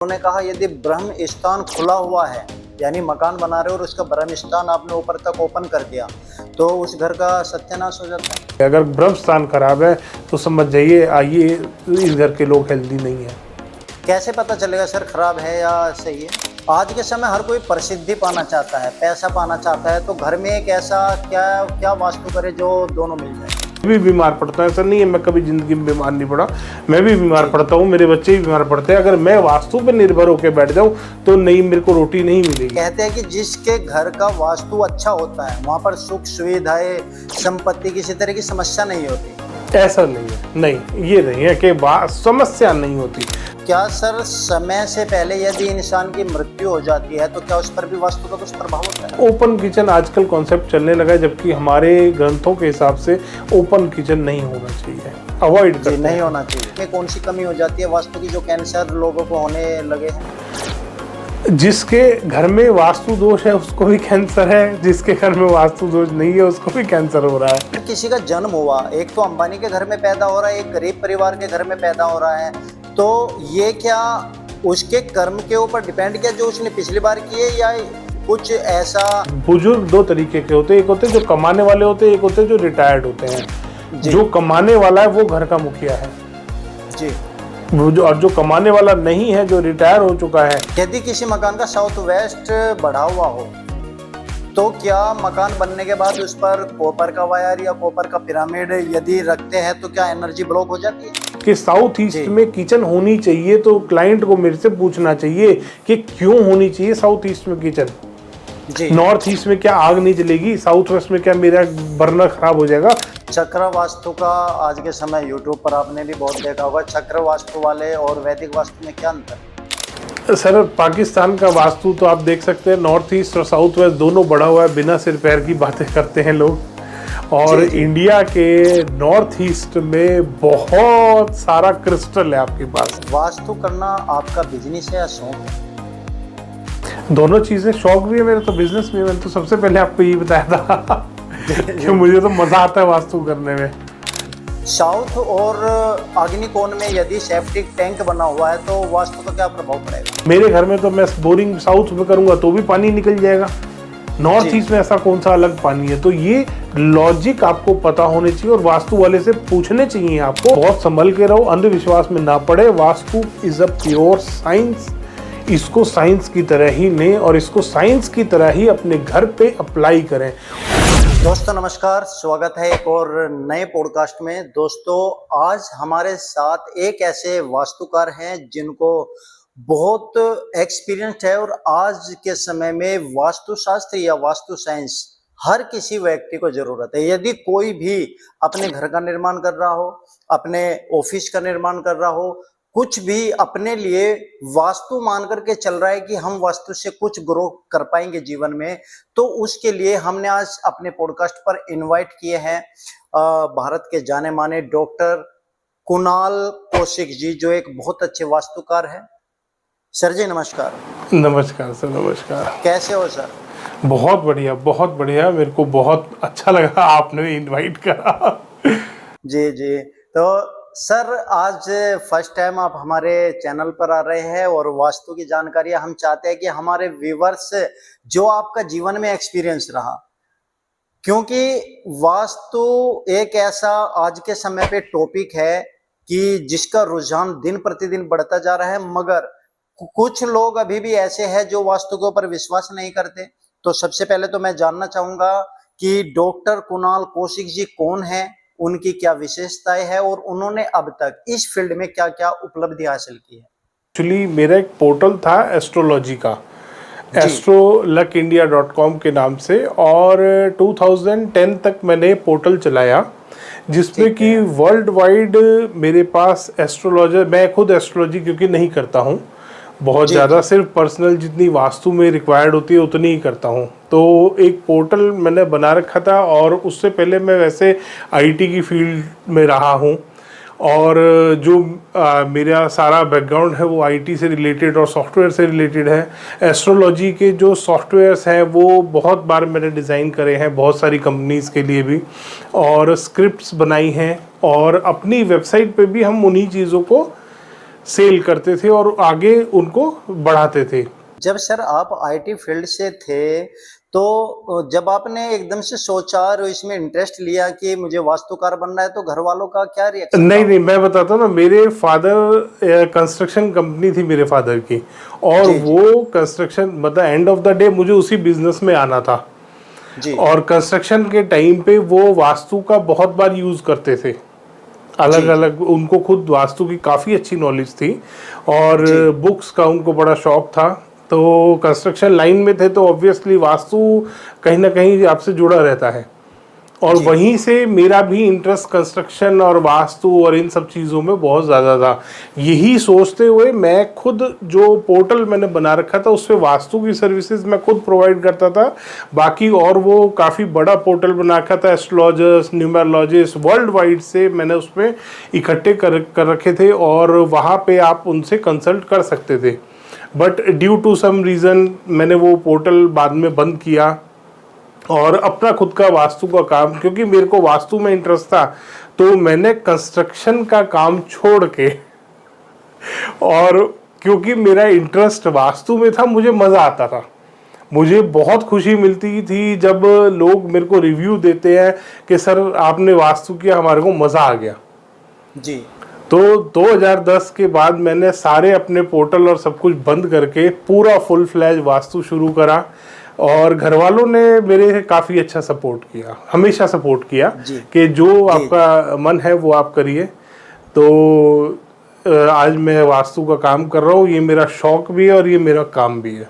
उन्होंने कहा यदि ब्रह्म स्थान खुला हुआ है, यानी मकान बना रहे हो और उसका ब्रह्म स्थान आपने ऊपर तक ओपन कर दिया, तो उस घर का सत्यानाश हो जाता है। अगर ब्रह्म स्थान खराब है तो समझ जाइए आइए इस घर के लोग हेल्दी नहीं है। कैसे पता चलेगा सर खराब है या सही है? आज के समय हर कोई प्रसिद्धि पाना चाहता है, पैसा पाना चाहता है, तो घर में एक ऐसा क्या वास्तु करे जो दोनों मिल जाए। मैं भी बीमार पड़ता है, ऐसा नहीं है मैं कभी जिंदगी में बीमार नहीं पड़ा, मैं भी बीमार पड़ता हूँ, मेरे बच्चे भी बीमार पड़ते हैं। अगर मैं वास्तु पे निर्भर होकर बैठ जाऊँ तो नहीं, मेरे को रोटी नहीं मिलेगी। कहते हैं कि जिसके घर का वास्तु अच्छा होता है वहाँ पर सुख सुविधाएं, संपत्ति, किसी तरह की समस्या नहीं होती। ऐसा नहीं है, नहीं ये नहीं है कि समस्या नहीं होती। क्या सर समय से पहले यदि इंसान की मृत्यु हो जाती है तो क्या उस पर भी वास्तु का कुछ प्रभाव होता है? ओपन किचन आजकल कॉन्सेप्ट चलने लगा है, जबकि हमारे ग्रंथों के हिसाब से ओपन किचन नहीं होना चाहिए, अवॉइड करते नहीं होना चाहिए। कौन सी कमी हो जाती है वास्तु की जो कैंसर लोगों को होने लगे हैं? जिसके घर में वास्तु दोष है उसको भी कैंसर है, जिसके घर में वास्तु दोष नहीं है उसको भी कैंसर हो रहा है। किसी का जन्म हुआ, एक तो अंबानी के घर में पैदा हो रहा है, एक गरीब परिवार के घर में पैदा हो रहा है, तो ये क्या उसके कर्म के ऊपर डिपेंड किया जो उसने पिछली बार किए, या कुछ ऐसा? बुजुर्ग दो तरीके के होते हैं, एक होते हैं जो कमाने वाले होते हैं, एक होते हैं जो रिटायर्ड होते हैं। जो कमाने वाला है वो घर का मुखिया है जी, और जो कमाने वाला नहीं है, जो रिटायर हो चुका है। यदि किसी मकान का साउथ वेस्ट बढ़ा हुआ हो तो क्या मकान बनने के बाद उस पर कॉपर का वायर या कॉपर का पिरामिड यदि रखते हैं तो क्या एनर्जी ब्लॉक हो जाती है? कि साउथ ईस्ट में किचन होनी चाहिए तो क्लाइंट को मेरे से पूछना चाहिए कि क्यों होनी चाहिए साउथ ईस्ट में किचन। नॉर्थ ईस्ट में क्या आग नहीं जलेगी, साउथ वेस्ट में क्या मेरा बर्नर खराब हो जाएगा? चक्र वास्तु का आज के समय यूट्यूब पर आपने भी बहुत देखा होगा। चक्र वास्तु वाले और वैदिक वास्तु में क्या अंतर? सर पाकिस्तान का वास्तु तो आप देख सकते हैं, नॉर्थ ईस्ट और साउथ वेस्ट दोनों बढ़ा हुआ है, बिना सिर पैर की बातें करते हैं लोग। और इंडिया के नॉर्थ ईस्ट में बहुत सारा क्रिस्टल है आपके पास। वास्तु करना आपका बिजनेस है या शौक है? दोनों चीजें, शौक भी है मेरा तो बिजनेस भी है। मैंने तो सबसे पहले आपको यही बताया था कि मुझे तो मजा आता है वास्तु करने में। साउथ और अग्निकोण में यदि सेप्टिक टैंक बना हुआ है तो वास्तु का क्या प्रभाव पड़ेगा? मेरे घर में तो मैं बोरिंग साउथ में करूंगा तो भी पानी निकल जाएगा, नॉर्थ ईस्ट में ऐसा कौन सा अलग पानी है? तो ये लॉजिक आपको पता होने चाहिए और वास्तु वाले से पूछने चाहिए आपको। बहुत संभल के रहो, अंधविश्वास में ना पड़े। Vastu is a pure science, इसको साइंस की तरह ही लें और इसको साइंस की तरह ही अपने घर पे अप्लाई करें। दोस्तों नमस्कार, स्वागत है एक और नए पॉडकास्ट में। दोस्तों आज हमारे साथ एक ऐसे वास्तुकार हैं जिनको बहुत एक्सपीरियंस है और आज के समय में वास्तुशास्त्र या वास्तु साइंस हर किसी व्यक्ति को जरूरत है। यदि कोई भी अपने घर का निर्माण कर रहा हो, अपने ऑफिस का निर्माण कर रहा हो, कुछ भी अपने लिए वास्तु मान करके चल रहा है कि हम वास्तु से कुछ ग्रो कर पाएंगे जीवन में, तो उसके लिए हमने आज अपने पॉडकास्ट पर इनवाइट किए हैं भारत के जाने माने डॉक्टर कुणाल कौशिक जी, जो एक बहुत अच्छे वास्तुकार हैं। सर जी नमस्कार। नमस्कार सर, नमस्कार। कैसे हो सर? बहुत बढ़िया, बहुत बढ़िया। मेरे को बहुत अच्छा लगा आपने इनवाइट करा। जी जी, तो सर आज फर्स्ट टाइम आप हमारे चैनल पर आ रहे हैं और वास्तु की जानकारी हम चाहते हैं कि हमारे व्यूवर्स जो आपका जीवन में एक्सपीरियंस रहा, क्योंकि वास्तु एक ऐसा आज के समय पे टॉपिक है कि जिसका रुझान दिन प्रतिदिन बढ़ता जा रहा है, मगर कुछ लोग अभी भी ऐसे हैं जो वास्तु के ऊपर विश्वास नहीं करते। तो सबसे पहले तो मैं जानना चाहूंगा कि डॉक्टर कुणाल कौशिक जी कौन है, उनकी क्या विशेषताएं है और उन्होंने अब तक इस फील्ड में क्या क्या उपलब्धि हासिल की है? एक्चुअली मेरा एक पोर्टल था एस्ट्रोलॉजी का, astroluckindia.com के नाम से, और 2010 तक मैंने पोर्टल चलाया जिसमें कि वर्ल्ड वाइड मेरे पास एस्ट्रोलॉजर, मैं खुद एस्ट्रोलॉजी क्योंकि नहीं करता हूँ बहुत ज़्यादा, सिर्फ पर्सनल जितनी वास्तु में रिक्वायर्ड होती है उतनी ही करता हूँ। तो एक पोर्टल मैंने बना रखा था और उससे पहले मैं वैसे आईटी की फील्ड में रहा हूँ और जो मेरा सारा बैकग्राउंड है वो आईटी से रिलेटेड और सॉफ्टवेयर से रिलेटेड है। एस्ट्रोलॉजी के जो सॉफ्टवेयर्स हैं वो बहुत बार मैंने डिज़ाइन करे हैं बहुत सारी कंपनीज़ के लिए भी, और स्क्रिप्ट्स बनाई हैं, और अपनी वेबसाइट पे भी हम उन्हीं चीज़ों को सेल करते थे और आगे उनको बढ़ाते थे। जब सर आप आईटी फील्ड से थे, तो जब आपने एकदम से सोचा और इसमें इंटरेस्ट लिया कि मुझे वास्तुकार बनना है, तो घर वालों का क्या रिएक्शन नहीं था? नहीं, मैं बताता हूँ ना, मेरे फादर कंस्ट्रक्शन कंपनी थी मेरे फादर की, और जी जी वो कंस्ट्रक्शन मतलब एंड ऑफ द डे मुझे उसी बिजनेस में आना था। जी और कंस्ट्रक्शन के टाइम पे वो वास्तु का बहुत बार यूज़ करते थे, अलग जी अलग, उनको खुद वास्तु की काफ़ी अच्छी नॉलेज थी और जी बुक्स का उनको बड़ा शौक था। तो कंस्ट्रक्शन लाइन में थे तो ऑब्वियसली वास्तु कहीं ना कहीं आपसे जुड़ा रहता है, और जी वहीं से मेरा भी इंटरेस्ट कंस्ट्रक्शन और वास्तु और इन सब चीज़ों में बहुत ज़्यादा था। यही सोचते हुए मैं खुद जो पोर्टल मैंने बना रखा था उस पर वास्तु की सर्विसेज मैं खुद प्रोवाइड करता था। बाकी और वो काफ़ी बड़ा पोर्टल बना रखा था, एस्ट्रोलॉजर्स, न्यूमरोलॉजिस्ट वर्ल्ड वाइड से मैंने उसमें इकट्ठे कर रखे थे, और वहाँ पे आप उनसे कंसल्ट कर सकते थे। But due to some reason मैंने वो पोर्टल बाद में बंद किया और अपना खुद का वास्तु का काम, क्योंकि मेरे को वास्तु में इंटरेस्ट था, तो मैंने कंस्ट्रक्शन का काम छोड़ के, और क्योंकि मेरा इंटरेस्ट वास्तु में था, मुझे मज़ा आता था, मुझे बहुत खुशी मिलती थी जब लोग मेरे को रिव्यू देते हैं कि सर आपने वास्तु किया, हमारे को मज़ा आ गया। जी तो 2010 के बाद मैंने सारे अपने पोर्टल और सब कुछ बंद करके पूरा फुल फ्लैज वास्तु शुरू करा, और घर वालों ने मेरे काफ़ी अच्छा सपोर्ट किया, हमेशा सपोर्ट किया जी कि जो जी आपका मन है वो आप करिए। तो आज मैं वास्तु का काम कर रहा हूँ, ये मेरा शौक भी है और ये मेरा काम भी है।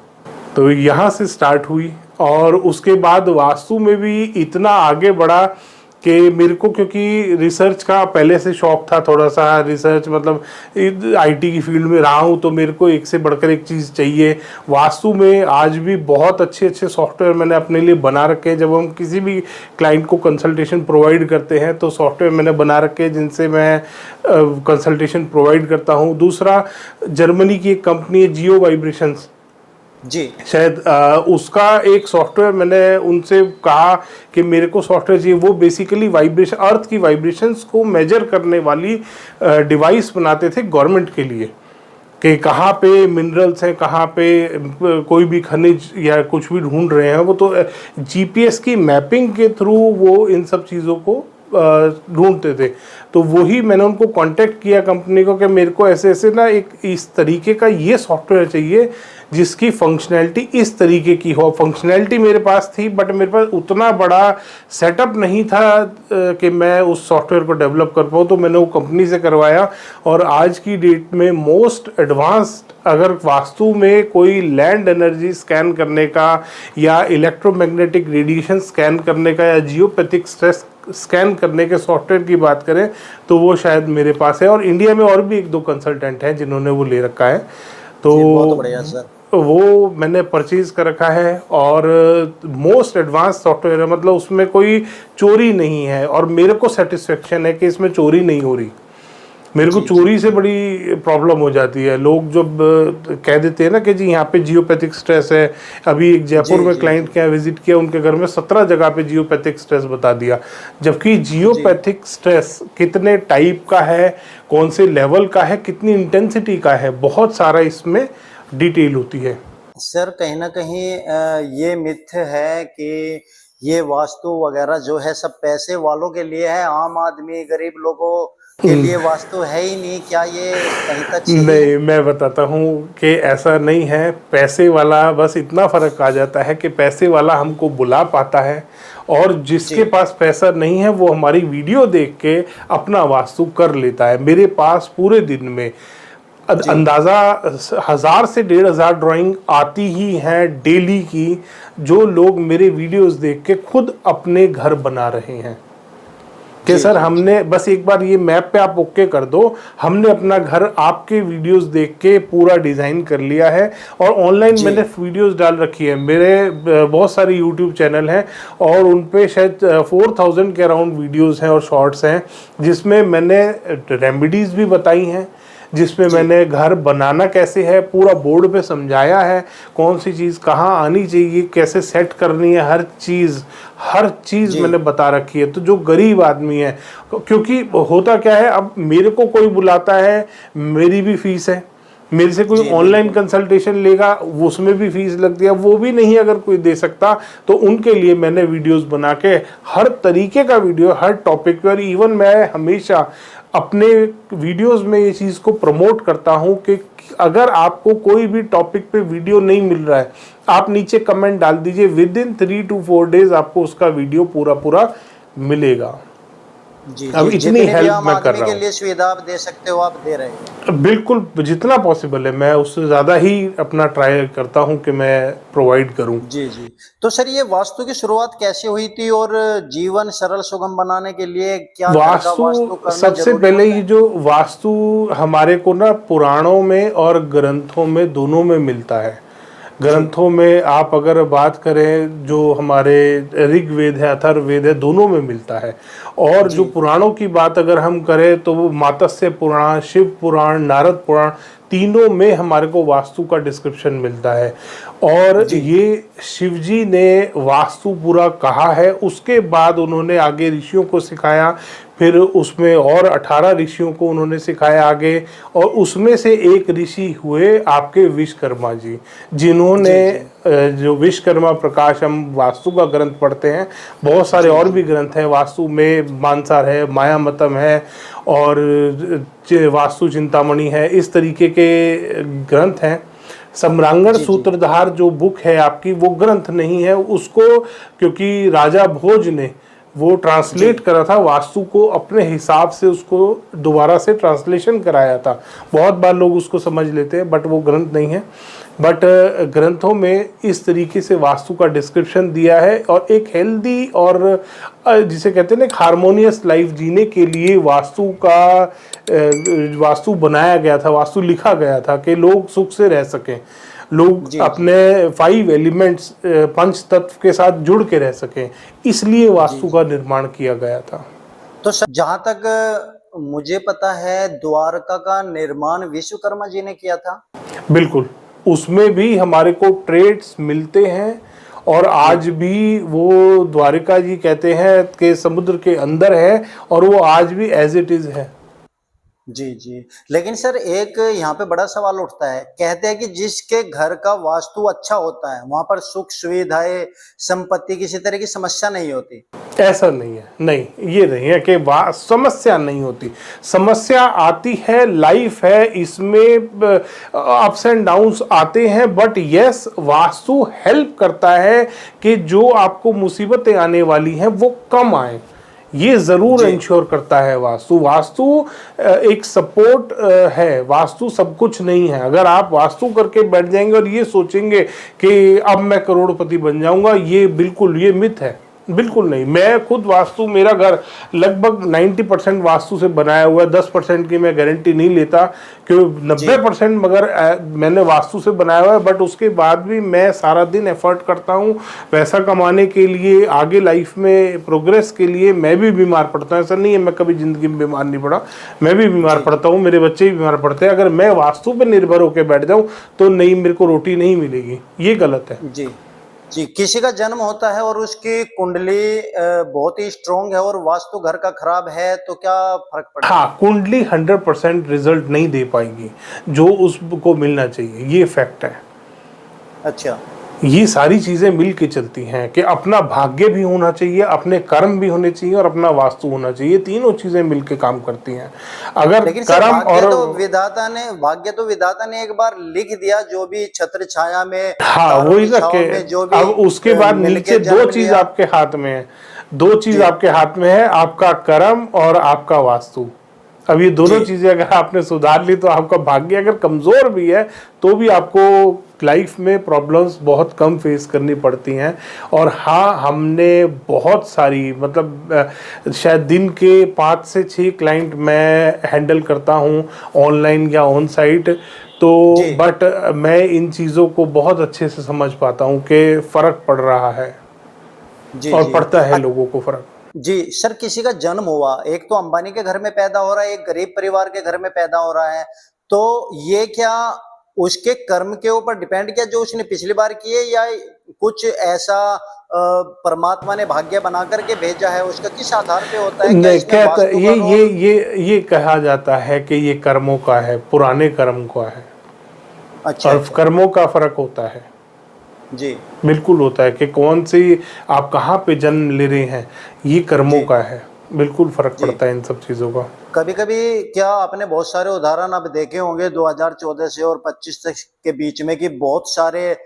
तो यहाँ से स्टार्ट हुई, और उसके बाद वास्तु में भी इतना आगे बढ़ा कि मेरे को, क्योंकि रिसर्च का पहले से शौक था, थोड़ा सा रिसर्च मतलब आईटी की फील्ड में रहा हूँ, तो मेरे को एक से बढ़कर एक चीज़ चाहिए। वास्तु में आज भी बहुत अच्छे अच्छे सॉफ्टवेयर मैंने अपने लिए बना रखे हैं। जब हम किसी भी क्लाइंट को कंसल्टेशन प्रोवाइड करते हैं तो सॉफ्टवेयर मैंने बना रखे हैं जिनसे मैं कंसल्टेशन प्रोवाइड करता हूँ। दूसरा, जर्मनी की एक कंपनी है जियो वाइब्रेशंस, जी शायद उसका एक सॉफ्टवेयर मैंने उनसे कहा कि मेरे को सॉफ्टवेयर चाहिए। वो बेसिकली वाइब्रेशन, अर्थ की वाइब्रेशंस को मेजर करने वाली डिवाइस बनाते थे गवर्नमेंट के लिए, कि कहाँ पे मिनरल्स हैं, कहाँ पे कोई भी खनिज या कुछ भी ढूंढ रहे हैं, वो तो जीपीएस की मैपिंग के थ्रू वो इन सब चीज़ों को ढूंढते थे। तो वही मैंने उनको कांटेक्ट किया कंपनी को कि मेरे को ऐसे ऐसे ना एक इस तरीके का ये सॉफ्टवेयर चाहिए जिसकी फंक्शनैलिटी इस तरीके की हो। फंक्शनैलिटी मेरे पास थी, बट मेरे पास उतना बड़ा सेटअप नहीं था कि मैं उस सॉफ्टवेयर को डेवलप कर पाऊँ। तो मैंने वो कंपनी से करवाया, और आज की डेट में मोस्ट एडवांस्ड, अगर वास्तु में कोई लैंड एनर्जी स्कैन करने का या इलेक्ट्रोमैग्नेटिक रेडिएशन स्कैन करने का या जियोपैथिक स्ट्रेस स्कैन करने के सॉफ्टवेयर की बात करें तो वो शायद मेरे पास है, और इंडिया में और भी एक दो कंसल्टेंट हैं जिन्होंने वो ले रखा है। तो बहुत बढ़िया सर। वो मैंने परचेज कर रखा है, और मोस्ट एडवांस सॉफ्टवेयर है, मतलब उसमें कोई चोरी नहीं है, और मेरे को सेटिस्फेक्शन है कि इसमें चोरी नहीं हो रही। मेरे को चोरी से बड़ी प्रॉब्लम हो जाती है। लोग जब कह देते हैं ना कि जी यहाँ पे जियोपैथिक स्ट्रेस है, अभी एक जयपुर में क्लाइंट के यहाँ विजिट किया, उनके घर में 17 जगह पे जियोपैथिक स्ट्रेस बता दिया, जबकि जियोपैथिक स्ट्रेस कितने टाइप का है, कौन से लेवल का है, कितनी इंटेंसिटी का है, बहुत सारा इसमें डिटेल होती है। सर कहीं ना कहीं ये मिथ है कि ये वास्तु वगैरह जो है सब पैसे वालों के लिए है, आम आदमी गरीब लोगों के लिए वास्तु है ही नहीं, क्या ये कहीं तक सही है? नहीं, मैं बताता हूँ कि ऐसा नहीं है। पैसे वाला, बस इतना फ़र्क आ जाता है कि पैसे वाला हमको बुला पाता है, और जिसके पास पैसा नहीं है वो हमारी वीडियो देख के अपना वास्तु कर लेता है। मेरे पास पूरे दिन में अंदाज़ा 1000 से 1500 ड्राइंग आती ही हैं डेली की, जो लोग मेरे वीडियोस देख के खुद अपने घर बना रहे हैं कि सर हमने बस एक बार ये मैप पे आप ओके कर दो, हमने अपना घर आपके वीडियोस देख के पूरा डिज़ाइन कर लिया है। और ऑनलाइन मैंने वीडियोस डाल रखी है, मेरे बहुत सारे यूट्यूब चैनल हैं और उन पे शायद 4000 के अराउंड वीडियोस हैं और शॉर्ट्स हैं, जिसमें मैंने रेमेडीज़ भी बताई हैं, जिसमें मैंने घर बनाना कैसे है पूरा बोर्ड पे समझाया है, कौन सी चीज़ कहाँ आनी चाहिए, कैसे सेट करनी है, हर चीज़ जी मैंने बता रखी है। तो जो गरीब आदमी है, क्योंकि होता क्या है, अब मेरे को कोई बुलाता है, मेरी भी फीस है, मेरे से कोई जी ऑनलाइन बिल्कुल। कंसल्टेशन लेगा, उसमें भी फीस लगती है, वो भी नहीं अगर कोई दे सकता, तो उनके लिए मैंने वीडियोस बना के हर तरीके का वीडियो हर टॉपिक पे, और इवन मैं हमेशा अपने वीडियोस में ये चीज़ को प्रमोट करता हूँ कि अगर आपको कोई भी टॉपिक पे वीडियो नहीं मिल रहा है, आप नीचे कमेंट डाल दीजिए, विद इन 3 to 4 डेज आपको उसका वीडियो पूरा पूरा मिलेगा। जी अब जी, इतनी जितनी भी हेल्प आम मैं कर आदमी रहा के हूँ। लिए सुविधा आप दे सकते हो, आप दे रहे हो। बिल्कुल, जितना पॉसिबल है मैं उससे ज़्यादा ही अपना ट्राई करता हूँ कि मैं प्रोवाइड करूँ। जी जी। तो सर, ये वास्तु की शुरुआत कैसे हुई थी और जीवन सरल सुगम बनाने के लिए क्या घर का वास्तु, वास्तु करना सबसे जरूरी पहले होता ये है? जो वास्तु हमारे को ना पुराणों में और ग्रंथों में दोनों में मिलता है। जी ग्रंथों में आप अगर बात करें, जो हमारे ऋग्वेद है, अथर्ववेद है, दोनों में मिलता है। और जी जो पुराणों की बात अगर हम करें तो वो मात्स्य पुराण, शिव पुराण, नारद पुराण, तीनों में हमारे को वास्तु का डिस्क्रिप्शन मिलता है। और जी ये शिवजी ने वास्तु पूरा कहा है, उसके बाद उन्होंने आगे ऋषियों को सिखाया, फिर उसमें और 18 ऋषियों को उन्होंने सिखाया आगे, और उसमें से एक ऋषि हुए आपके विश्वकर्मा जी, जिन्होंने जी जी जो विश्वकर्मा प्रकाश, हम वास्तु का ग्रंथ पढ़ते हैं, बहुत सारे जी और जी भी ग्रंथ हैं वास्तु में, मानसार है, मायामतम है, और वास्तु चिंतामणि है, इस तरीके के ग्रंथ हैं। सम्रांगण जी जी सूत्रधार जो बुक है आपकी, वो ग्रंथ नहीं है उसको, क्योंकि राजा भोज ने वो जी ट्रांसलेट करा था वास्तु को, अपने हिसाब से उसको दोबारा से ट्रांसलेशन कराया था। बहुत बार लोग उसको समझ लेते हैं, बट वो ग्रंथ नहीं है। बट ग्रंथों में इस तरीके से वास्तु का डिस्क्रिप्शन दिया है, और एक हेल्दी और जिसे कहते हैं ना हारमोनियस लाइफ जीने के लिए वास्तु बनाया गया था, वास्तु लिखा गया था कि लोग सुख से रह सकें, लोग जी जी अपने 5 एलिमेंट्स, पंच तत्व के साथ जुड़ के रह सकें, इसलिए जी वास्तु जी। का निर्माण किया गया था। तो सर, जहां तक मुझे पता है, द्वारका का निर्माण विश्वकर्मा जी ने किया था। बिल्कुल, उसमें भी हमारे को ट्रेड्स मिलते हैं, और जी आज भी वो द्वारिका जी कहते हैं कि समुद्र के अंदर है, और वो आज भी एज इट इज है। जी जी। लेकिन सर, एक यहाँ पे बड़ा सवाल उठता है। कहते हैं कि जिसके घर का वास्तु अच्छा होता है, वहां पर सुख सुविधाएं, संपत्ति, किसी तरह की समस्या नहीं होती। ऐसा नहीं है, नहीं, ये नहीं है कि समस्या नहीं होती, समस्या आती है, लाइफ है, इसमें अप्स एंड डाउन्स आते हैं, बट यस, वास्तु हेल्प करता है कि जो आपको मुसीबतें आने वाली हैं वो कम आए, ये जरूर जी इंश्योर करता है वास्तु। वास्तु एक सपोर्ट है, वास्तु सब कुछ नहीं है। अगर आप वास्तु करके बैठ जाएंगे और ये सोचेंगे कि अब मैं करोड़पति बन जाऊंगा, ये बिल्कुल, ये मिथ है, बिल्कुल नहीं। मैं खुद वास्तु, मेरा घर लगभग 90% वास्तु से बनाया हुआ है, 10% की मैं गारंटी नहीं लेता, क्योंकि जी 90% मगर मैंने वास्तु से बनाया हुआ है। बट उसके बाद भी मैं सारा दिन एफर्ट करता हूँ पैसा कमाने के लिए, आगे लाइफ में प्रोग्रेस के लिए। मैं भी बीमार पड़ता हूँ, ऐसा नहीं है मैं कभी ज़िंदगी में बीमार नहीं पड़ा, मैं भी बीमार जी पड़ता हूँ, मेरे बच्चे भी बीमार पड़ते हैं। अगर मैं वास्तु पर निर्भर होकर बैठ जाऊँ तो नहीं, मेरे को रोटी नहीं मिलेगी, ये गलत है। जी जी। किसी का जन्म होता है और उसकी कुंडली बहुत ही स्ट्रोंग है और वास्तु घर का खराब है, तो क्या फर्क पड़ेगा? हाँ, कुंडली 100% रिजल्ट नहीं दे पाएगी जो उसको मिलना चाहिए, ये फैक्ट है। अच्छा। ये सारी चीजें मिल के चलती हैं कि अपना भाग्य भी होना चाहिए, अपने कर्म भी होने चाहिए, और अपना वास्तु होना चाहिए। तीनों चीजें मिल के काम करती हैं। अगर लेकिन सर, कर्म और भाग्य तो विधाता ने एक बार लिख दिया, जो भी छत्र छाया में, हाँ, तारों वही की ना छाव कि में जो भी अब उसके बाद नीचे मिलके दो जन्म चीज लिया। आपके हाथ में है, दो चीज जी आपके हाथ में है, आपका कर्म और आपका वास्तु। अब ये दोनों जी चीजें अगर आपने सुधार ली तो आपका भाग्य अगर कमजोर भी है तो भी आपको लाइफ में प्रॉब्लम्स बहुत कम फेस करनी पड़ती हैं। और हाँ, हमने बहुत सारी, मतलब शायद दिन के 5 से 6 क्लाइंट मैं हैंडल करता हूँ, ऑनलाइन या ऑन साइट। तो जी बट मैं इन चीज़ों को बहुत अच्छे से समझ पाता हूँ कि फ़र्क पड़ रहा है, जी और जी। पड़ता है लोगों को फ़र्क। जी सर, किसी का जन्म हुआ, एक तो अंबानी के घर में पैदा हो रहा है, एक गरीब परिवार के घर में पैदा हो रहा है, तो ये क्या उसके कर्म के ऊपर डिपेंड किया जो उसने पिछली बार किए, या कुछ ऐसा परमात्मा ने भाग्य बना करके भेजा है, उसका किस आधार पे होता है? क्या नहीं, इसमें कहता वास्तु का रोल? ये कहा जाता है कि ये कर्मों का है, पुराने कर्म का है, अच्छा और अच्छा। कर्मों का फर्क होता है। जी बिल्कुल होता है कि कौन सी आप कहाँ पे जन्म ले रहे हैं, ये कर्मों जी का है। बिल्कुल फर्क जी। पड़ता है इन सब चीज़ों का। कभी कभी क्या आपने बहुत सारे उदाहरण अब देखे होंगे 2014 से और 25 तक के बीच में, कि बहुत सारे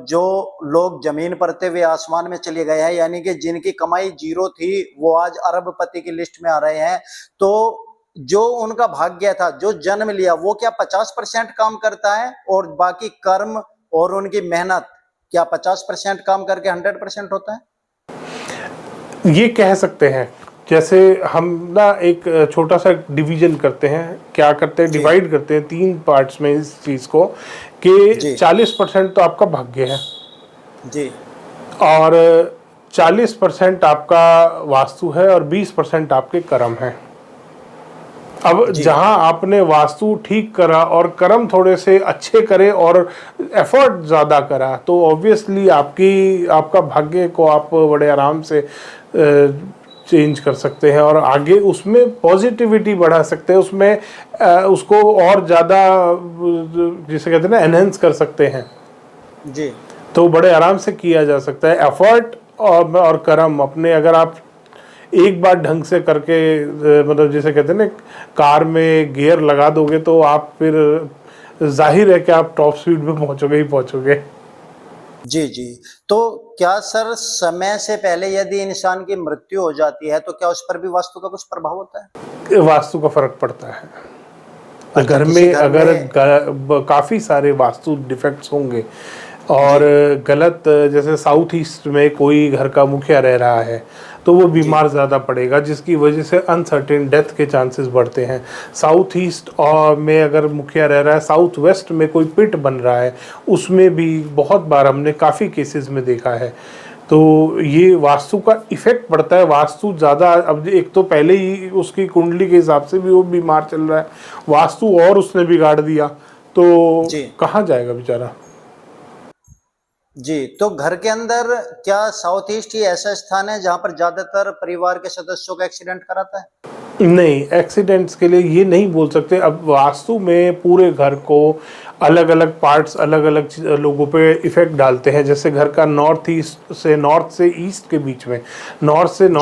जो लोग जमीन परते हुए आसमान में चले गए हैं, यानी कि जिनकी कमाई जीरो थी वो आज अरबपति की लिस्ट में आ रहे हैं। तो जो उनका भाग्य था, जो जन्म लिया, वो क्या 50% काम करता है, और बाकी कर्म और उनकी मेहनत क्या 50% काम करके 100% होता है? ये कह सकते हैं। जैसे हम ना एक छोटा सा डिवीजन करते हैं, क्या करते हैं, जी डिवाइड करते हैं 3 पार्ट्स में इस चीज़ को, कि जी 40% तो आपका भाग्य है, जी और 40% आपका वास्तु है, और 20% आपके कर्म है। अब जी जहां आपने वास्तु ठीक करा और कर्म थोड़े से अच्छे करे और एफर्ट ज़्यादा करा, तो ऑब्वियसली आपका भाग्य को आप बड़े आराम से चेंज कर सकते हैं, और आगे उसमें पॉजिटिविटी बढ़ा सकते हैं, उसमें उसको और ज़्यादा जिसे कहते हैं ना, एनहेंस कर सकते हैं। जी तो बड़े आराम से किया जा सकता है। एफर्ट और कर्म अपने, अगर आप एक बार ढंग से करके मतलब जिसे कहते हैं ना, कार में गियर लगा दोगे, तो आप फिर जाहिर है कि आप टॉप स्पीड पे पहुंचोगे ही पहुंचोगे। जी जी। तो क्या सर समय से पहले यदि इंसान की मृत्यु हो जाती है तो क्या उस पर भी वास्तु का कुछ प्रभाव होता है? वास्तु का फर्क पड़ता है। अच्छा, घर किसी में घर अगर में। काफ़ी सारे वास्तु डिफेक्ट्स होंगे, जी और गलत, जैसे साउथ ईस्ट में कोई घर का मुखिया रह रहा है, तो वो जी बीमार ज़्यादा पड़ेगा, जिसकी वजह से अनसर्टेन डेथ के चांसेस बढ़ते हैं। साउथ ईस्ट और में अगर मुखिया रह रहा है, साउथ वेस्ट में कोई पिट बन रहा है, उसमें भी बहुत बार हमने काफ़ी केसेस में देखा है। तो ये वास्तु का इफेक्ट पड़ता है। वास्तु ज़्यादा, अब एक तो पहले ही उसकी कुंडली के हिसाब से भी वो बीमार चल रहा है, वास्तु और उसने बिगाड़ दिया, तो जी कहाँ जाएगा बेचारा। जी। तो घर के अंदर क्या साउथ ईस्ट ही ऐसा स्थान है जहां पर ज्यादातर परिवार के सदस्यों का एक्सीडेंट कराता है? नहीं, एक्सीडेंट्स के लिए ये नहीं बोल सकते। अब वास्तु में पूरे घर को अलग अलग पार्ट्स अलग अलग लोगों पे इफेक्ट डालते हैं। जैसे घर का नॉर्थ से ईस्ट के बीच में, नॉर्थ से जी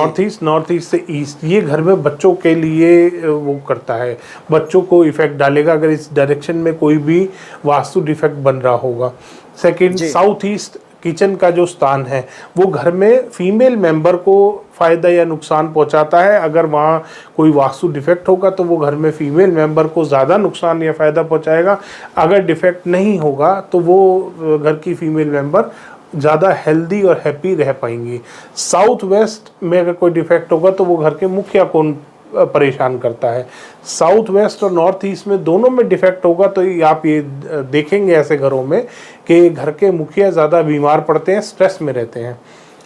नॉर्थ ईस्ट से ईस्ट, ये घर में बच्चों के लिए वो करता है, बच्चों को इफेक्ट डालेगा अगर इस डायरेक्शन में कोई भी वास्तु डिफेक्ट बन रहा होगा। सेकंड, जी साउथ ईस्ट किचन का जो स्थान है, वो घर में फीमेल मेंबर को फायदा या नुकसान पहुंचाता है। अगर वहाँ कोई वास्तु डिफेक्ट होगा तो वो घर में फीमेल मेंबर को ज़्यादा नुकसान या फ़ायदा पहुंचाएगा। अगर डिफेक्ट नहीं होगा तो वो घर की फीमेल मेंबर ज़्यादा हेल्दी और हैप्पी रह पाएंगी। साउथ वेस्ट में अगर कोई डिफेक्ट होगा तो वो घर के मुखिया को परेशान करता है। साउथ वेस्ट और नॉर्थ ईस्ट में दोनों में डिफेक्ट होगा तो आप ये देखेंगे ऐसे घरों में कि घर के मुखिया ज़्यादा बीमार पड़ते हैं, स्ट्रेस में रहते हैं।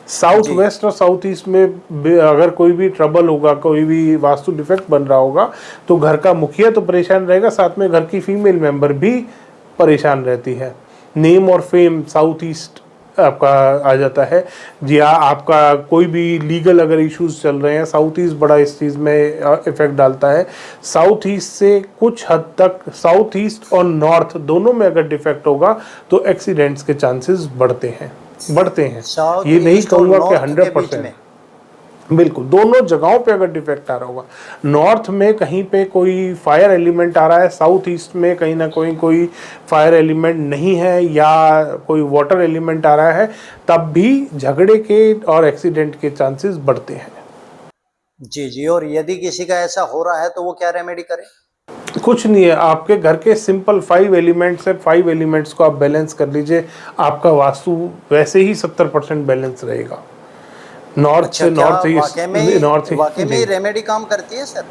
साउथ जी वेस्ट और साउथ ईस्ट में अगर कोई भी ट्रबल होगा, कोई भी वास्तु डिफेक्ट बन रहा होगा, तो घर का मुखिया तो परेशान रहेगा, साथ में घर की फीमेल मेंबर भी परेशान रहती है। नेम और फेम साउथ ईस्ट आपका आ जाता है। जी हाँ, आपका कोई भी लीगल अगर इश्यूज चल रहे हैं, साउथ ईस्ट बड़ा इस चीज़ में इफेक्ट डालता है। साउथ ईस्ट से कुछ हद तक, साउथ ईस्ट और नॉर्थ दोनों में अगर डिफेक्ट होगा तो एक्सीडेंट्स के चांसेस बढ़ते हैं। साउथ ये नहीं ईस्ट और कहूँगा कि नॉर्थ के बीच 100%। में। बिल्कुल, दोनों जगहों पे अगर डिफेक्ट आ रहा होगा, नॉर्थ में कहीं पे कोई फायर एलिमेंट आ रहा है, साउथ ईस्ट में कहीं ना कोई फायर एलिमेंट नहीं है, या कोई वाटर एलिमेंट आ रहा है, तब भी झगड़े के और एक्सीडेंट के चांसेस बढ़ते हैं। जी जी। और यदि किसी का ऐसा हो रहा है तो वो क्या रेमेडी करे? कुछ नहीं है, आपके घर के सिंपल 5 एलिमेंट्स है, 5 एलिमेंट्स को आप बैलेंस कर लीजिए, आपका वास्तु वैसे ही 70% बैलेंस रहेगा। नॉर्थ अच्छा, से क्या नॉर्थ ईस्ट, वाकई में रेमेडी काम करती है सर?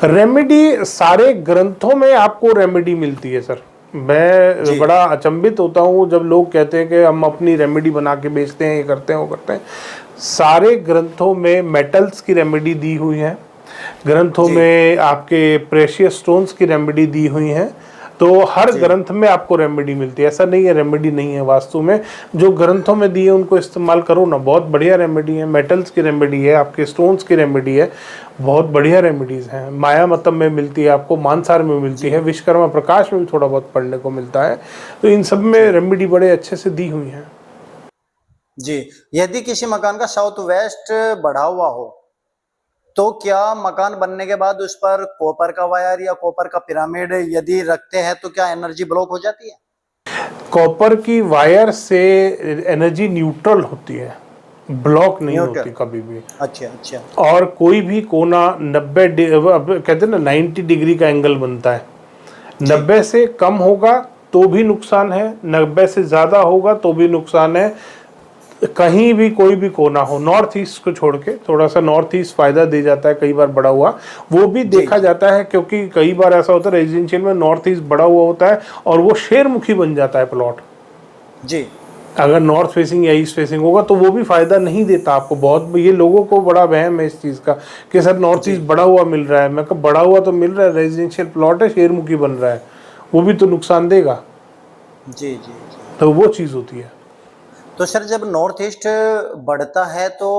रेमेडी सारे ग्रंथों में आपको रेमेडी मिलती है सर। मैं जी बड़ा अचंभित होता हूँ जब लोग कहते हैं कि हम अपनी रेमेडी बना के बेचते हैं, ये करते हैं वो करते हैं। सारे ग्रंथों में मेटल्स की रेमेडी दी हुई है, ग्रंथों जी में आपके प्रेशियस स्टोन्स की रेमेडी दी हुई हैं। तो हर जी ग्रंथ में आपको रेमेडी मिलती है, ऐसा नहीं है रेमेडी नहीं है वास्तु में। जो ग्रंथों में दी है उनको इस्तेमाल करो ना, बहुत बढ़िया रेमेडी है। मेटल्स की रेमेडी है, आपके स्टोन्स की रेमेडी है, बहुत बढ़िया रेमेडीज हैं। माया मतम में मिलती है आपको, मानसार में मिलती जी है, विश्वकर्मा प्रकाश में भी थोड़ा बहुत पढ़ने को मिलता है। तो इन सब में जी रेमेडी बड़े अच्छे से दी हुई हैं। जी। यदि किसी मकान का साउथ वेस्ट बढ़ा हुआ हो, तो क्या मकान बनने के बाद उस पर कॉपर का वायर या कॉपर का पिरामिड यदि रखते हैं तो क्या एनर्जी ब्लॉक हो जाती है? कॉपर की वायर से एनर्जी न्यूट्रल होती है, ब्लॉक नहीं न्यूट्रल। होती कभी भी। अच्छा अच्छा। और कोई भी कोना 90 अब कहते हैं ना 90 डिग्री का एंगल बनता है। जी 90 से कम होगा तो भी नुकसान है, 90 से ज़्यादा होगा तो भी नुकसान है। कहीं भी कोई भी कोना हो, नॉर्थ ईस्ट को छोड़ के, थोड़ा सा नॉर्थ ईस्ट फायदा दे जाता है कई बार बड़ा हुआ, वो भी जी देखा जी जाता है। क्योंकि कई बार ऐसा होता है रेजिडेंशियल में नॉर्थ ईस्ट बड़ा हुआ होता है और वो शेरमुखी बन जाता है प्लॉट। जी अगर नॉर्थ फेसिंग या ईस्ट फेसिंग होगा तो वो भी फायदा नहीं देता आपको। बहुत ये लोगों को बड़ा वहम है इस चीज़ का कि सर नॉर्थ जी ईस्ट बड़ा हुआ मिल रहा है। मैं कहा बड़ा हुआ तो मिल रहा है, रेजिडेंशियल प्लॉट है, शेरमुखी बन रहा है, वो भी तो नुकसान देगा। जी जी जी। तो वो चीज़ होती है। तो सर जब नॉर्थ ईस्ट बढ़ता है तो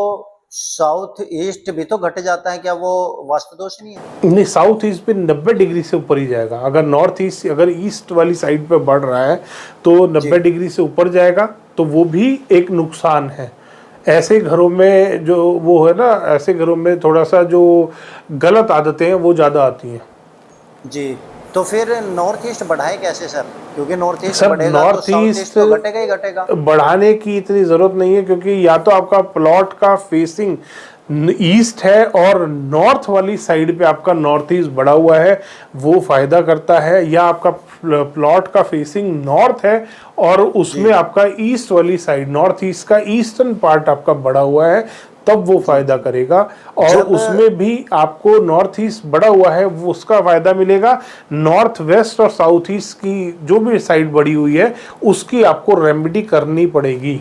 साउथ ईस्ट भी तो घट जाता है, क्या वो वास्तु दोष नहीं है? नहीं, साउथ ईस्ट पे 90 डिग्री से ऊपर ही जाएगा। अगर नॉर्थ ईस्ट, अगर ईस्ट वाली साइड पे बढ़ रहा है तो 90 जी डिग्री से ऊपर जाएगा, तो वो भी एक नुकसान है। ऐसे घरों में जो वो है ना, ऐसे घरों में थोड़ा सा जो गलत आदतें हैं वो ज़्यादा आती हैं। जी। तो फिर नॉर्थ ईस्ट बढ़ाए कैसे सर? क्योंकि नॉर्थ ईस्ट सर बढ़ेगा तो नॉर्थ साउथ ईस्ट ईस्ट तो घटेगा ही घटेगा। बढ़ाने की इतनी ज़रूरत नहीं है, क्योंकि या तो आपका प्लॉट का फेसिंग ईस्ट है और नॉर्थ वाली साइड पे आपका नॉर्थ ईस्ट बढ़ा हुआ है, वो फायदा करता है। या आपका प्लॉट का फेसिंग नॉर्थ है और जी उसमें आपका ईस्ट वाली साइड, नॉर्थ ईस्ट का ईस्टर्न पार्ट आपका बढ़ा हुआ है, तब वो जी फायदा करेगा। और जब उसमें भी आपको नॉर्थ ईस्ट बढ़ा हुआ है वो उसका फायदा मिलेगा। नॉर्थ वेस्ट और साउथ ईस्ट की जो भी साइड बढ़ी हुई है उसकी आपको रेमेडी करनी पड़ेगी।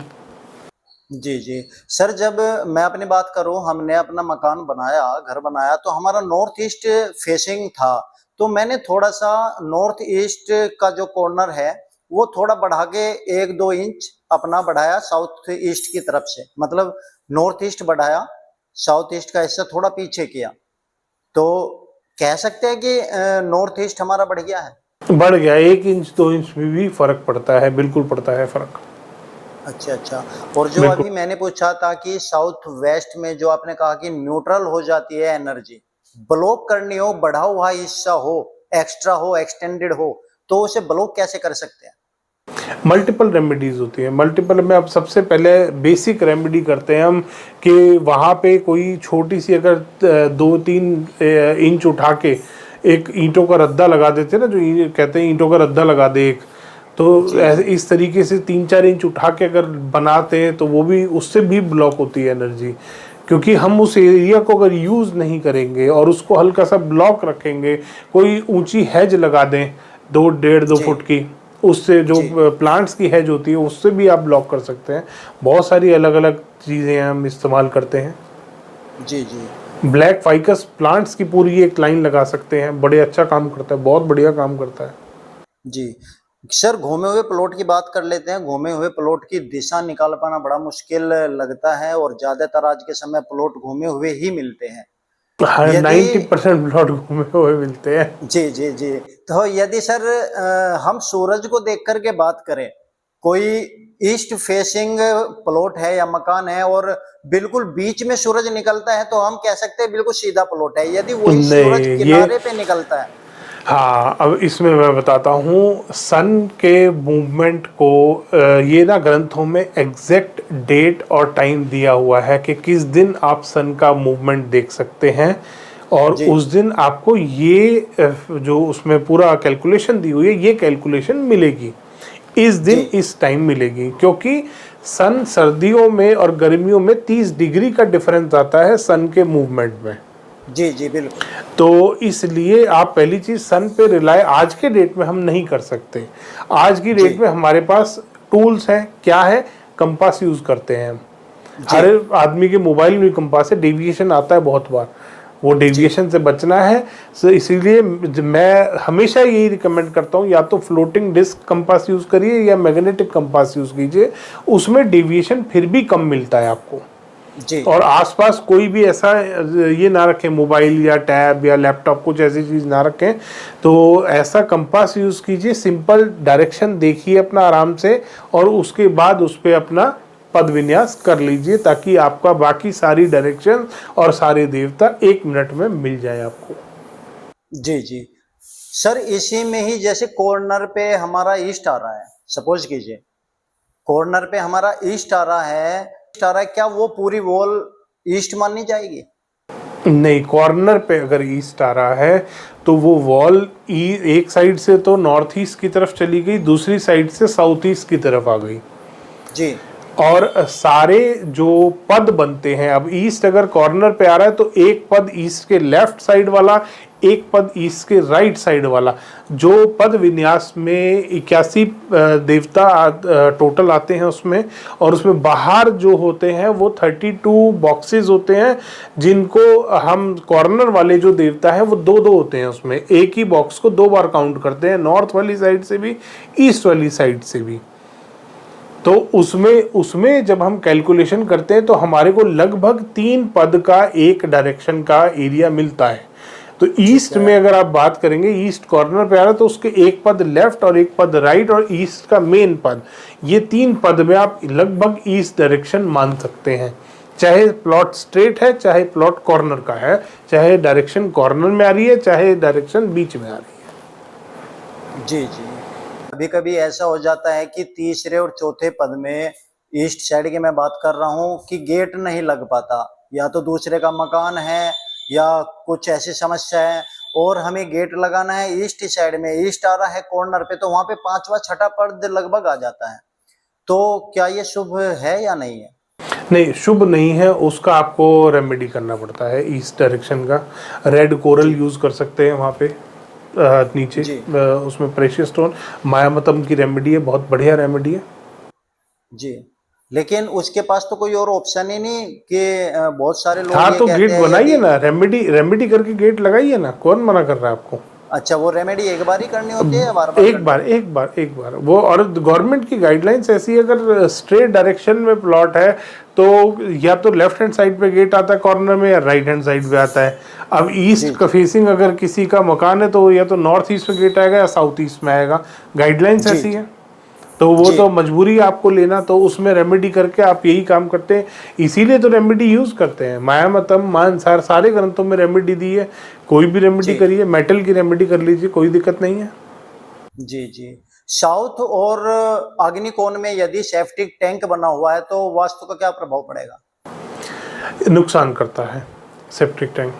जी जी। सर जब मैं अपनी बात करूं, हमने अपना मकान बनाया, घर बनाया, तो हमारा नॉर्थ ईस्ट फेसिंग था। तो मैंने थोड़ा सा नॉर्थ ईस्ट का जो कॉर्नर है वो थोड़ा बढ़ा के 1-2 इंच अपना बढ़ाया साउथ ईस्ट की तरफ से, मतलब नॉर्थ ईस्ट बढ़ाया, साउथ ईस्ट का हिस्सा थोड़ा पीछे किया। तो कह सकते हैं कि नॉर्थ ईस्ट हमारा बढ़ गया है। बढ़ गया, 1 इंच 2 इंच में भी फर्क पड़ता है, बिल्कुल पड़ता है फर्क। अच्छा अच्छा। और जो बिल्कुल। अभी मैंने पूछा था कि साउथ वेस्ट में जो आपने कहा कि न्यूट्रल हो जाती है एनर्जी, ब्लॉक करनी हो, बढ़ा हुआ हिस्सा हो, एक्स्ट्रा हो, एक्सटेंडेड हो, तो उसे ब्लॉक कैसे कर सकते हैं? मल्टीपल रेमेडीज होती है। मल्टीपल में अब सबसे पहले बेसिक रेमेडी करते हैं हम कि वहाँ पे कोई छोटी सी अगर 2-3 इंच उठा के एक ईंटों का रद्दा लगा देते हैं ना, जो कहते हैं ईंटों का रद्दा लगा दे एक, तो जी जी इस तरीके से 3-4 इंच उठा के अगर बनाते हैं तो वो भी, उससे भी ब्लॉक होती है एनर्जी। क्योंकि हम उस एरिया को अगर यूज़ नहीं करेंगे और उसको हल्का सा ब्लॉक रखेंगे, कोई ऊंची हैज लगा दें 2-1.5-2 फुट की, उससे जो जी प्लांट्स की हैज होती है उससे भी आप ब्लॉक कर सकते हैं। बहुत सारी अलग अलग चीज़ें हम इस्तेमाल करते हैं। जी जी ब्लैक फाइकस प्लांट्स की पूरी एक लाइन लगा सकते हैं, बड़े अच्छा काम करता है, बहुत बढ़िया काम करता है। जी। सर घूमे हुए प्लॉट की बात कर लेते हैं। घूमे हुए प्लॉट की दिशा निकाल पाना बड़ा मुश्किल लगता है और ज्यादातर आज के समय प्लॉट घूमे हुए ही मिलते हैं। हाँ, यदि 90% प्लॉट घूमे हुए मिलते हैं। जी जी जी। तो यदि सर हम सूरज को देख करके बात करें, कोई ईस्ट फेसिंग प्लॉट है या मकान है और बिल्कुल बीच में सूरज निकलता है, तो हम कह सकते हैं बिल्कुल सीधा प्लॉट है। यदि वही सूरज नहीं, ये, किनारे पे निकलता है। हाँ, अब इसमें मैं बताता हूँ सन के मूवमेंट को। ये ना ग्रंथों में एग्जैक्ट डेट और टाइम दिया हुआ है कि किस दिन आप सन का मूवमेंट देख सकते हैं, और जी उस दिन आपको ये जो उसमें पूरा कैलकुलेशन दी हुई है, ये कैलकुलेशन मिलेगी, इस दिन जी इस टाइम मिलेगी। क्योंकि सन सर्दियों में और गर्मियों में 30 डिग्री का डिफरेंस आता है सन के मूवमेंट में। जी जी बिल्कुल। तो इसलिए आप पहली चीज सन पे रिलाय आज के डेट में हम नहीं कर सकते। आज की जी डेट में हमारे पास टूल्स हैं, क्या है, कंपास यूज करते हैं हम। जी हर आदमी के मोबाइल में कंपास है, डेविएशन आता है बहुत बार, वो डेविएशन से बचना है। तो इसीलिए मैं हमेशा यही रिकमेंड करता हूँ, या तो फ्लोटिंग डिस्क कंपास यूज़ करिए या मैग्नेटिक कंपास यूज़ कीजिए, उसमें डेविएशन फिर भी कम मिलता है आपको। जी और आसपास कोई भी ऐसा ये ना रखें, मोबाइल या टैब या लैपटॉप कुछ ऐसी चीज़ ना रखें, तो ऐसा कंपास यूज़ कीजिए। सिंपल डायरेक्शन देखिए अपना आराम से, और उसके बाद उस पर अपना पद विन्यास कर लीजिए, ताकि आपका बाकी सारी डायरेक्शन और सारे देवता 1 मिनट में मिल जाए आपको। जी जी सर, इसी में ही जैसे कॉर्नर पे हमारा ईस्ट आ रहा है, सपोज कीजिए कॉर्नर पे हमारा ईस्ट आ रहा है, क्या वो पूरी वॉल ईस्ट मानी जाएगी? नहीं, कॉर्नर पे अगर ईस्ट आ रहा है तो वो वॉल एक साइड से तो नॉर्थ ईस्ट की तरफ चली गई, दूसरी साइड से साउथ ईस्ट की तरफ आ गई। जी। और सारे जो पद बनते हैं, अब ईस्ट अगर कॉर्नर पे आ रहा है तो एक पद ईस्ट के लेफ्ट साइड वाला, एक पद ईस्ट के राइट साइड वाला। जो पद विन्यास में 81 देवता टोटल आते हैं उसमें, और उसमें बाहर जो होते हैं वो 32 बॉक्सेस होते हैं, जिनको हम कॉर्नर वाले जो देवता है वो 2-2 होते हैं। उसमें एक ही बॉक्स को 2 बार काउंट करते हैं, नॉर्थ वाली साइड से भी, ईस्ट वाली साइड से भी। तो उसमें जब हम कैलकुलेशन करते हैं तो हमारे को लगभग 3 पद का एक डायरेक्शन का एरिया मिलता है। तो ईस्ट में अगर आप बात करेंगे, ईस्ट कॉर्नर पे आ रहा है तो उसके एक पद लेफ्ट और एक पद राइट, और ईस्ट का मेन पद, ये 3 पद में आप लगभग ईस्ट डायरेक्शन मान सकते हैं। चाहे प्लॉट स्ट्रेट है, चाहे प्लॉट कॉर्नर का है, चाहे डायरेक्शन कॉर्नर में आ रही है, चाहे डायरेक्शन बीच में आ रही है। जी जी। कभी कभी ऐसा हो जाता है कि तीसरे और चौथे पद में, ईस्ट साइड की मैं बात कर रहा हूँ, कि गेट नहीं लग पाता, या तो दूसरे का मकान है या कुछ ऐसी समस्या है, और हमें गेट लगाना है ईस्ट साइड में, ईस्ट आ रहा है कॉर्नर पे, तो वहां पे 5वां 6ठा पद लगभग आ जाता है। तो क्या ये शुभ है या नहीं है? नहीं, शुभ नहीं है, उसका आपको रेमेडी करना पड़ता है। ईस्ट डायरेक्शन का रेड कोरल यूज कर सकते हैं वहाँ पे नीचे, उसमें प्रेशियस स्टोन, मायामतम की रेमेडी है, बहुत बढ़िया रेमेडी है जी। लेकिन उसके पास तो कोई और ऑप्शन ही नहीं कि बहुत सारे लोग हाँ, ये तो कहते गेट हैं बनाइए ना, रेमेडी करके गेट लगाइए ना, कौन मना कर रहा है आपको? अच्छा, वो रेमेडी एक बार ही करनी होती है या बार बार? एक बार वो, और गवर्नमेंट की गाइडलाइंस ऐसी है, अगर स्ट्रेट डायरेक्शन में प्लॉट है तो या तो लेफ्ट हैंड साइड पे गेट आता है कॉर्नर में, या राइट हैंड साइड पे आता है। अब ईस्ट का फेसिंग अगर किसी का मकान है तो या तो नॉर्थ ईस्ट में गेट आएगा या साउथ ईस्ट में आएगा, गाइडलाइंस ऐसी है। तो वो तो मजबूरी है आपको लेना, तो उसमें रेमेडी करके आप यही काम करते हैं, इसीलिए तो रेमेडी यूज करते हैं। मायामतम, मानसार, सारे ग्रंथों में रेमेडी दी है, कोई भी रेमेडी करिए, मेटल की रेमेडी कर लीजिए, कोई दिक्कत नहीं है। जी जी। साउथ और अग्निकोण में यदि सेप्टिक टैंक बना हुआ है तो वास्तु का क्या प्रभाव पड़ेगा? नुकसान करता है सेप्टिक टैंक।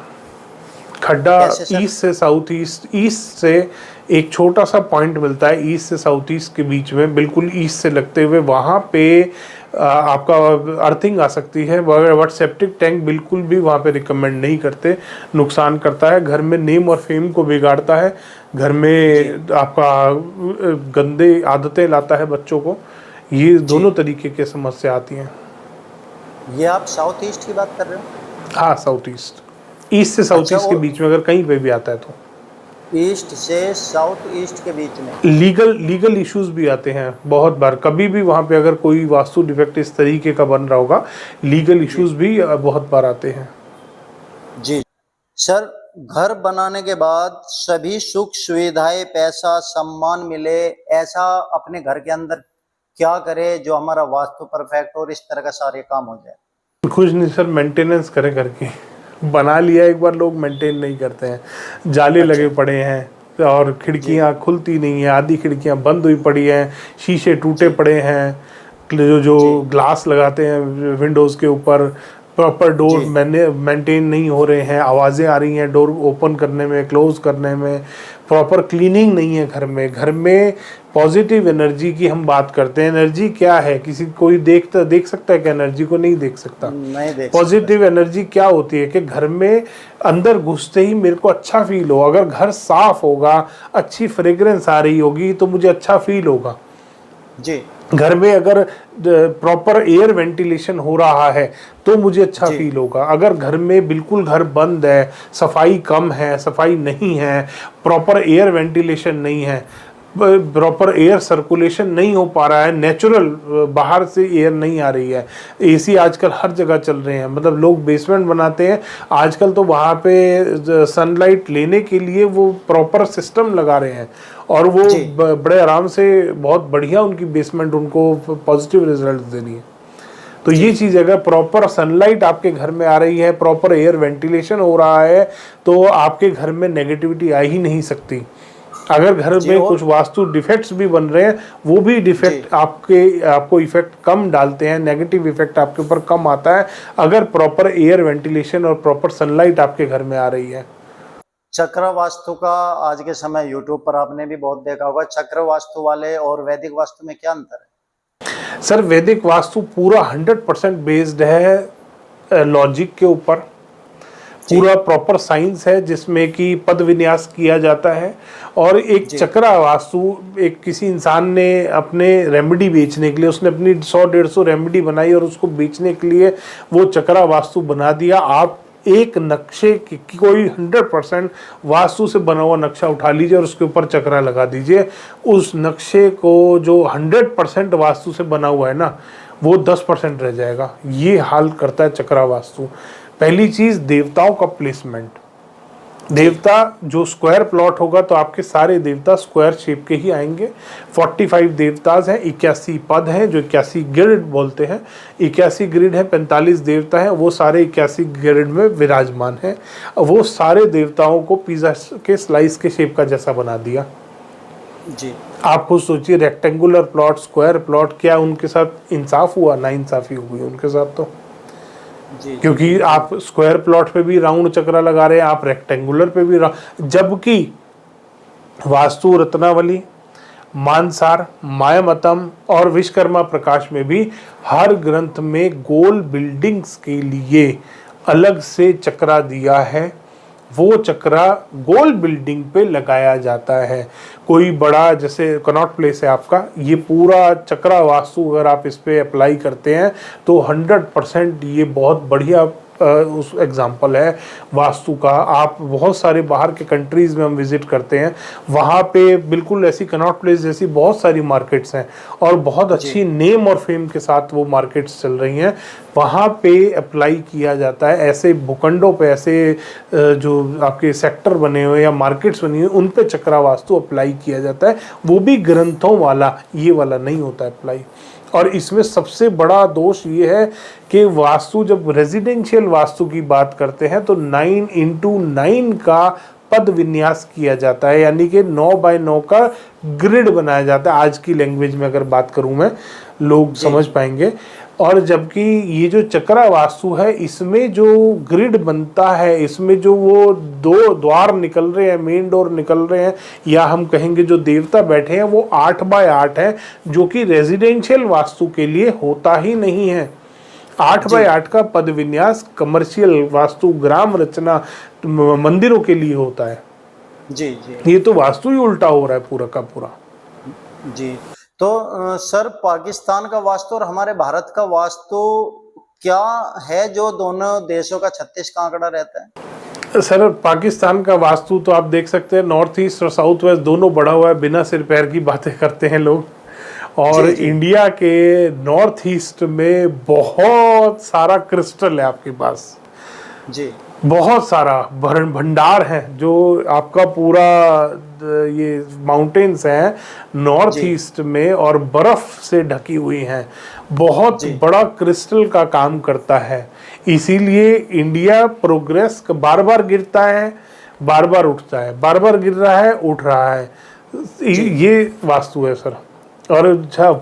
खड्डा ईस्ट से साउथ ईस्ट, ईस्ट से एक छोटा सा पॉइंट मिलता है ईस्ट से साउथ ईस्ट के बीच में, बिल्कुल ईस्ट से लगते हुए, वहाँ पे आपका अर्थिंग आ सकती है। बट सेप्टिक टैंक बिल्कुल भी वहाँ पे रिकमेंड नहीं करते, नुकसान करता है, घर में नेम और फेम को बिगाड़ता है, घर में आपका गंदे आदतें लाता है बच्चों को। ये दोनों तरीके की समस्या आती हैं। ये आप साउथ ईस्ट की बात कर रहे हो? हाँ, साउथ ईस्ट, ईस्ट से साउथ ईस्ट के बीच में अगर कहीं पे भी आता है तो। ईस्ट से साउथ ईस्ट के बीच में लीगल इश्यूज भी आते हैं बहुत बार। कभी भी वहाँ पे अगर कोई वास्तु डिफेक्ट इस तरीके का बन रहा होगा, लीगल इश्यूज भी बहुत बार आते हैं। जी सर, घर बनाने के बाद सभी सुख सुविधाएं, पैसा, सम्मान मिले, ऐसा अपने घर के अंदर क्या करे जो हमारा वास्तु परफेक्ट और इस तरह का सारे काम हो जाए? कुछ नहीं सर, मेंटेनेंस करें घर की। बना लिया एक बार, लोग मेंटेन नहीं करते हैं, जाले लगे पड़े हैं और खिड़कियां खुलती नहीं है, आधी खिड़कियां बंद हुई पड़ी हैं, शीशे टूटे पड़े हैं, जो ग्लास लगाते हैं विंडोज़ के ऊपर, प्रॉपर डोर मेंटेन नहीं हो रहे हैं, आवाज़ें आ रही हैं डोर ओपन करने में, क्लोज करने में, प्रॉपर क्लीनिंग नहीं है घर में। पॉजिटिव एनर्जी की हम बात करते हैं, एनर्जी क्या है, किसी कोई देख सकता है क्या एनर्जी को? नहीं देख सकता। पॉजिटिव एनर्जी क्या होती है कि घर में अंदर घुसते ही मेरे को अच्छा फील हो, अगर घर साफ होगा, अच्छी फ्रेग्रेंस आ रही होगी तो मुझे अच्छा फील होगा। जी घर में अगर प्रॉपर एयर वेंटिलेशन हो रहा है तो मुझे अच्छा जी फील होगा। अगर घर में बिल्कुल घर बंद है, सफाई कम है, सफाई नहीं है, प्रॉपर एयर वेंटिलेशन नहीं है, प्रॉपर एयर सर्कुलेशन नहीं हो पा रहा है, नेचुरल बाहर से एयर नहीं आ रही है, एसी आजकल हर जगह चल रहे हैं, मतलब लोग बेसमेंट बनाते हैं आजकल तो वहाँ पे सनलाइट लेने के लिए वो प्रॉपर सिस्टम लगा रहे हैं और वो जी बड़े आराम से बहुत बढ़िया उनकी बेसमेंट उनको पॉजिटिव रिजल्ट दे रही है। तो जी ये चीज़ अगर प्रॉपर सनलाइट आपके घर में आ रही है, प्रॉपर एयर वेंटिलेशन हो रहा है, तो आपके घर में नेगेटिविटी आ ही नहीं सकती। अगर घर जी में और कुछ वास्तु डिफेक्ट्स भी बन रहे हैं, वो भी जी डिफेक्ट आपको इफेक्ट कम डालते हैं, नेगेटिव इफेक्ट आपके ऊपर कम आता है अगर प्रॉपर एयर वेंटिलेशन और प्रॉपर सनलाइट आपके घर में आ रही है। चक्र वास्तु का आज के समय यूट्यूब पर आपने भी बहुत देखा होगा। चक्र वास्तु वाले और वैदिक वास्तु में क्या अंतर है? सर वैदिक वास्तु पूरा 100% बेस्ड है लॉजिक के ऊपर, जी पूरा प्रॉपर साइंस है जिसमें कि पद विन्यास किया जाता है। और एक जी चक्रा वास्तु, एक किसी इंसान ने अपने रेमेडी बेचने के लिए उसने अपनी 100-150 रेमेडी बनाई और उसको बेचने के लिए वो चक्रा वास्तु बना दिया। आप एक नक्शे की कोई 100% वास्तु से बना हुआ नक्शा उठा लीजिए और उसके ऊपर चक्रा लगा दीजिए, उस नक्शे को जो 100% वास्तु से बना हुआ है ना, वो 10% रह जाएगा। ये हाल करता है चक्रा वास्तु। पहली चीज देवताओं का प्लेसमेंट। देवता जो स्क्वायर प्लॉट होगा तो आपके सारे देवता स्क्वायर शेप के ही आएंगे। 45 देवताज हैं, 81 पद हैं जो 81 ग्रिड बोलते हैं, 81 ग्रिड है, 45 देवता हैं, वो सारे 81 ग्रिड में विराजमान हैं। वो सारे देवताओं को पिज्जा के स्लाइस के शेप का जैसा बना दिया। जी आप खुद सोचिए, रेक्टेंगुलर प्लॉट, स्क्वायर प्लॉट, क्या उनके साथ इंसाफ हुआ? ना इंसाफी हुई उनके साथ तो। जी क्योंकि आप स्क्वायर प्लॉट पे भी राउंड चक्रा लगा रहे हैं, आप रेक्टेंगुलर पे भी जबकि वास्तु रत्नावली, मानसार, मायामतम और विश्वकर्मा प्रकाश में भी हर ग्रंथ में गोल बिल्डिंग्स के लिए अलग से चक्रा दिया है। वो चक्रा गोल बिल्डिंग पे लगाया जाता है। कोई बड़ा, जैसे कनॉट प्लेस है आपका, ये पूरा चक्रा वास्तु अगर आप इस पे अप्लाई करते हैं तो 100% ये बहुत बढ़िया उस एग्जाम्पल है वास्तु का। आप बहुत सारे बाहर के कंट्रीज़ में हम विज़िट करते हैं, वहाँ पे बिल्कुल ऐसी कनॉट प्लेस जैसी बहुत सारी मार्केट्स हैं और बहुत अच्छी नेम और फेम के साथ वो मार्केट्स चल रही हैं। वहाँ पे अप्लाई किया जाता है ऐसे भूखंडों पे, ऐसे जो आपके सेक्टर बने हुए या मार्केट्स बनी हुई उन पे चक्रा वास्तु अप्लाई किया जाता है, वो भी ग्रंथों वाला, ये वाला नहीं होता अप्लाई। और इसमें सबसे बड़ा दोष ये है कि वास्तु, जब रेजिडेंशियल वास्तु की बात करते हैं तो 9x9 का पद विन्यास किया जाता है, यानी कि 9x9 का ग्रिड बनाया जाता है। आज की लैंग्वेज में अगर बात करूं मैं, लोग समझ पाएंगे। और जबकि ये जो चक्रा वास्तु है, इसमें जो ग्रिड बनता है, इसमें जो वो दो द्वार निकल रहे हैं, मेन डोर निकल रहे हैं, या हम कहेंगे जो देवता बैठे हैं, वो 8x8 है, जो कि रेजिडेंशियल वास्तु के लिए होता ही नहीं है। 8x8 का पद विन्यास कमर्शियल वास्तु, ग्राम रचना, मंदिरों के लिए होता है। जी जी ये तो वास्तु ही उल्टा हो रहा है पूरा का पूरा। जी तो सर, पाकिस्तान का वास्तु और हमारे भारत का वास्तु क्या है जो दोनों देशों का 36 का आंकड़ा रहता है? सर पाकिस्तान का वास्तु तो आप देख सकते हैं, नॉर्थ ईस्ट और साउथ वेस्ट दोनों बढ़ा हुआ है, बिना सिर पैर की बातें करते हैं लोग। और जी जी इंडिया के नॉर्थ ईस्ट में बहुत सारा क्रिस्टल है आपके पास, जी बहुत सारा भंडार है, जो आपका पूरा ये माउंटेन्स हैं नॉर्थ जी ईस्ट में और बर्फ से ढकी हुई हैं, बहुत जी बड़ा क्रिस्टल का काम करता है। इसीलिए इंडिया प्रोग्रेस बार बार गिरता है, बार बार उठता है, बार बार गिर रहा है, उठ रहा है। ये वास्तु है सर। और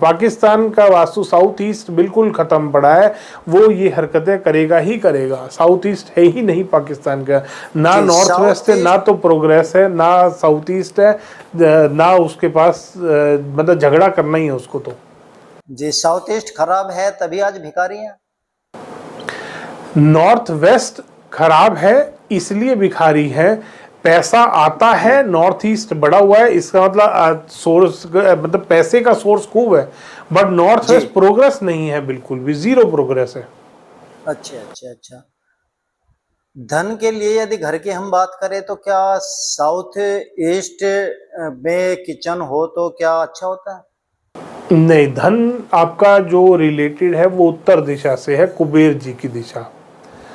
पाकिस्तान का वास्तु साउथ ईस्ट बिल्कुल खत्म पड़ा है, वो ये हरकतें करेगा ही करेगा। साउथ ईस्ट है ही नहीं पाकिस्तान का, ना जी नॉर्थ वेस्ट है, ना तो प्रोग्रेस है, ना साउथ ईस्ट है, ना उसके पास मतलब झगड़ा करना ही है उसको। तो जी साउथ ईस्ट खराब है तभी आज भिखारी हैं। नॉर्थ वेस्ट खराब है इसलिए भिखारी है, पैसा आता है, नॉर्थ ईस्ट बढ़ा हुआ है, इसका मतलब सोर्स, मतलब पैसे का सोर्स खूब है, बट नॉर्थ वेस्ट प्रोग्रेस नहीं है, बिल्कुल भी जीरो प्रोग्रेस है। अच्छा अच्छा अच्छा। धन के लिए यदि घर की हम बात करें तो क्या साउथ ईस्ट में किचन हो तो क्या अच्छा होता है? नहीं, धन आपका जो रिलेटेड है वो उत्तर दिशा से है, कुबेर जी की दिशा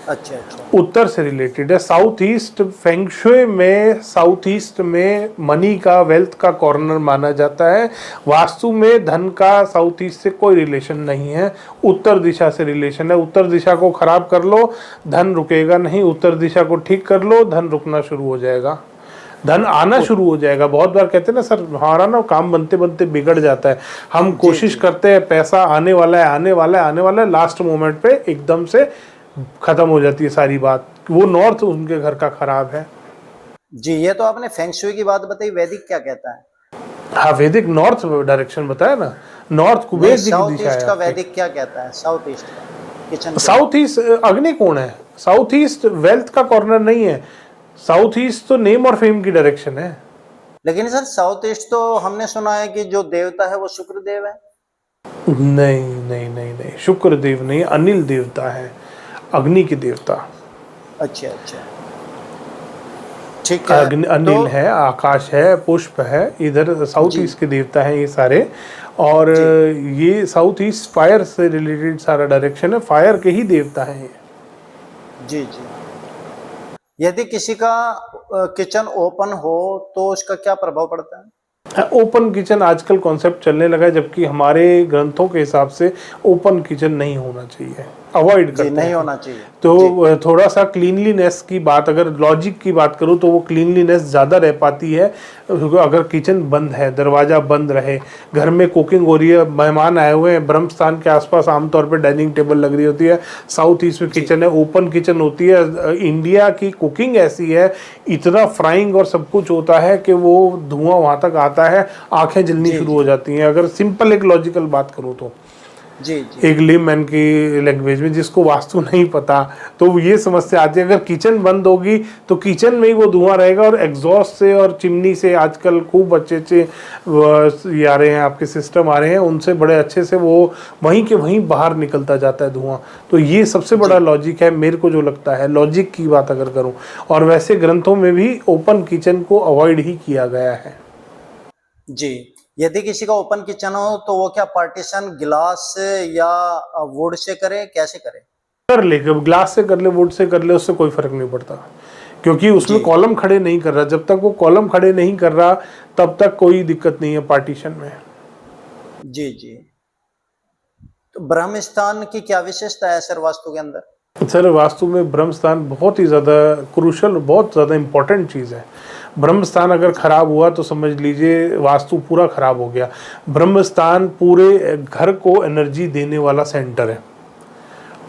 अच्छा अच्छा उत्तर से रिलेटेड है। साउथ ईस्ट फेंगशुई में, साउथ ईस्ट में मनी का, वेल्थ का कॉर्नर माना जाता है। वास्तु में धन का साउथ ईस्ट से कोई रिलेशन नहीं है, उत्तर दिशा से रिलेशन है। उत्तर दिशा को खराब कर लो, धन रुकेगा नहीं, उत्तर दिशा को ठीक कर लो, धन रुकना शुरू हो जाएगा, धन आना शुरू हो जाएगा। बहुत बार कहते हैं ना सर, हमारा ना काम बनते बनते बिगड़ जाता है, हम कोशिश करते हैं पैसा आने वाला है, आने वाला है, आने वाला है, लास्ट मोमेंट पे एकदम से खत्म हो जाती है सारी बात। वो नॉर्थ उनके घर का खराब है। जी, ये तो आपने फेंग शुई की बात बताई, वैदिक क्या कहता है? हाँ, वैदिक नॉर्थ डायरेक्शन बताया ना, नॉर्थ कुबेर जी की साउथ दिशा ईस्ट है का आपकी। वैदिक क्या कहता है? साउथ ईस्ट का किचन साउथ ईस्ट अग्नि कोण है, साउथ ईस्ट वेल्थ का कॉर्नर नहीं है, साउथ ईस्ट तो नेम और फेम की डायरेक्शन है। लेकिन सर साउथ ईस्ट तो हमने सुना है कि जो देवता है वो शुक्र देव है। नहीं नहीं नहीं नहीं, शुक्र देव नहीं, अनिल देवता है, अग्नि के देवता। अच्छा अच्छा, ठीक है। अनिल तो है, आकाश है, पुष्प है, इधर साउथ ईस्ट के देवता हैं ये सारे। और ये साउथ ईस्ट फायर से रिलेटेड सारा डायरेक्शन है, फायर के ही देवता हैं ये। जी जी, यदि किसी का किचन ओपन हो तो उसका क्या प्रभाव पड़ता है? ओपन किचन आजकल कॉन्सेप्ट चलने लगा है, जबकि हमारे ग्रंथों के हिसाब से ओपन किचन नहीं होना चाहिए, अवॉइड करते नहीं हैं। होना चाहिए। तो थोड़ा सा क्लीनलीनेस की बात, अगर लॉजिक की बात करूँ तो वो क्लीनलीनेस ज़्यादा रह पाती है। अगर किचन बंद है, दरवाज़ा बंद रहे, घर में कुकिंग हो रही है, मेहमान आए हुए हैं, ब्रह्म स्थान के आसपास आमतौर पे डाइनिंग टेबल लग रही होती है, साउथ ईस्ट में किचन है, ओपन किचन होती है। इंडिया की कुकिंग ऐसी है, इतना फ्राइंग और सब कुछ होता है कि वो धुआं वहाँ तक आता है, आंखें जलनी शुरू हो जाती हैं। अगर सिंपल एक लॉजिकल बात करूँ तो जी जी, एक लेमैन की लैंग्वेज में, जिसको वास्तु नहीं पता, तो ये समस्या आती है। अगर किचन बंद होगी तो किचन में ही वो धुआं रहेगा, और एग्जॉस्ट से और चिमनी से आजकल खूब अच्छे अच्छे ये आ रहे हैं, आपके सिस्टम आ रहे हैं, उनसे बड़े अच्छे से वो वहीं के वहीं बाहर निकलता जाता है धुआं। तो ये सबसे बड़ा लॉजिक है, मेरे को जो लगता है, लॉजिक की बात अगर करूँ। और वैसे ग्रंथों में भी ओपन किचन को अवॉइड ही किया गया है। जी, यदि किसी का ओपन किचन हो तो वो क्या पार्टीशन ग्लास या वुड से करे, कैसे करे? कर ले, ग्लास से कर ले, वुड से कर ले, उससे कोई फर्क नहीं पड़ता, क्योंकि उसमें कॉलम खड़े नहीं कर रहा। जब तक वो कॉलम खड़े नहीं कर रहा तब तक कोई दिक्कत नहीं है पार्टीशन में। जी जी, तो ब्रह्म स्थान की क्या विशेषता है सर वास्तु के अंदर? सर, वास्तु में ब्रह्म स्थान बहुत ही ज़्यादा क्रूशल, बहुत ज़्यादा इंपॉर्टेंट चीज़ है। ब्रह्म स्थान अगर खराब हुआ तो समझ लीजिए वास्तु पूरा खराब हो गया। ब्रह्म स्थान पूरे घर को एनर्जी देने वाला सेंटर है,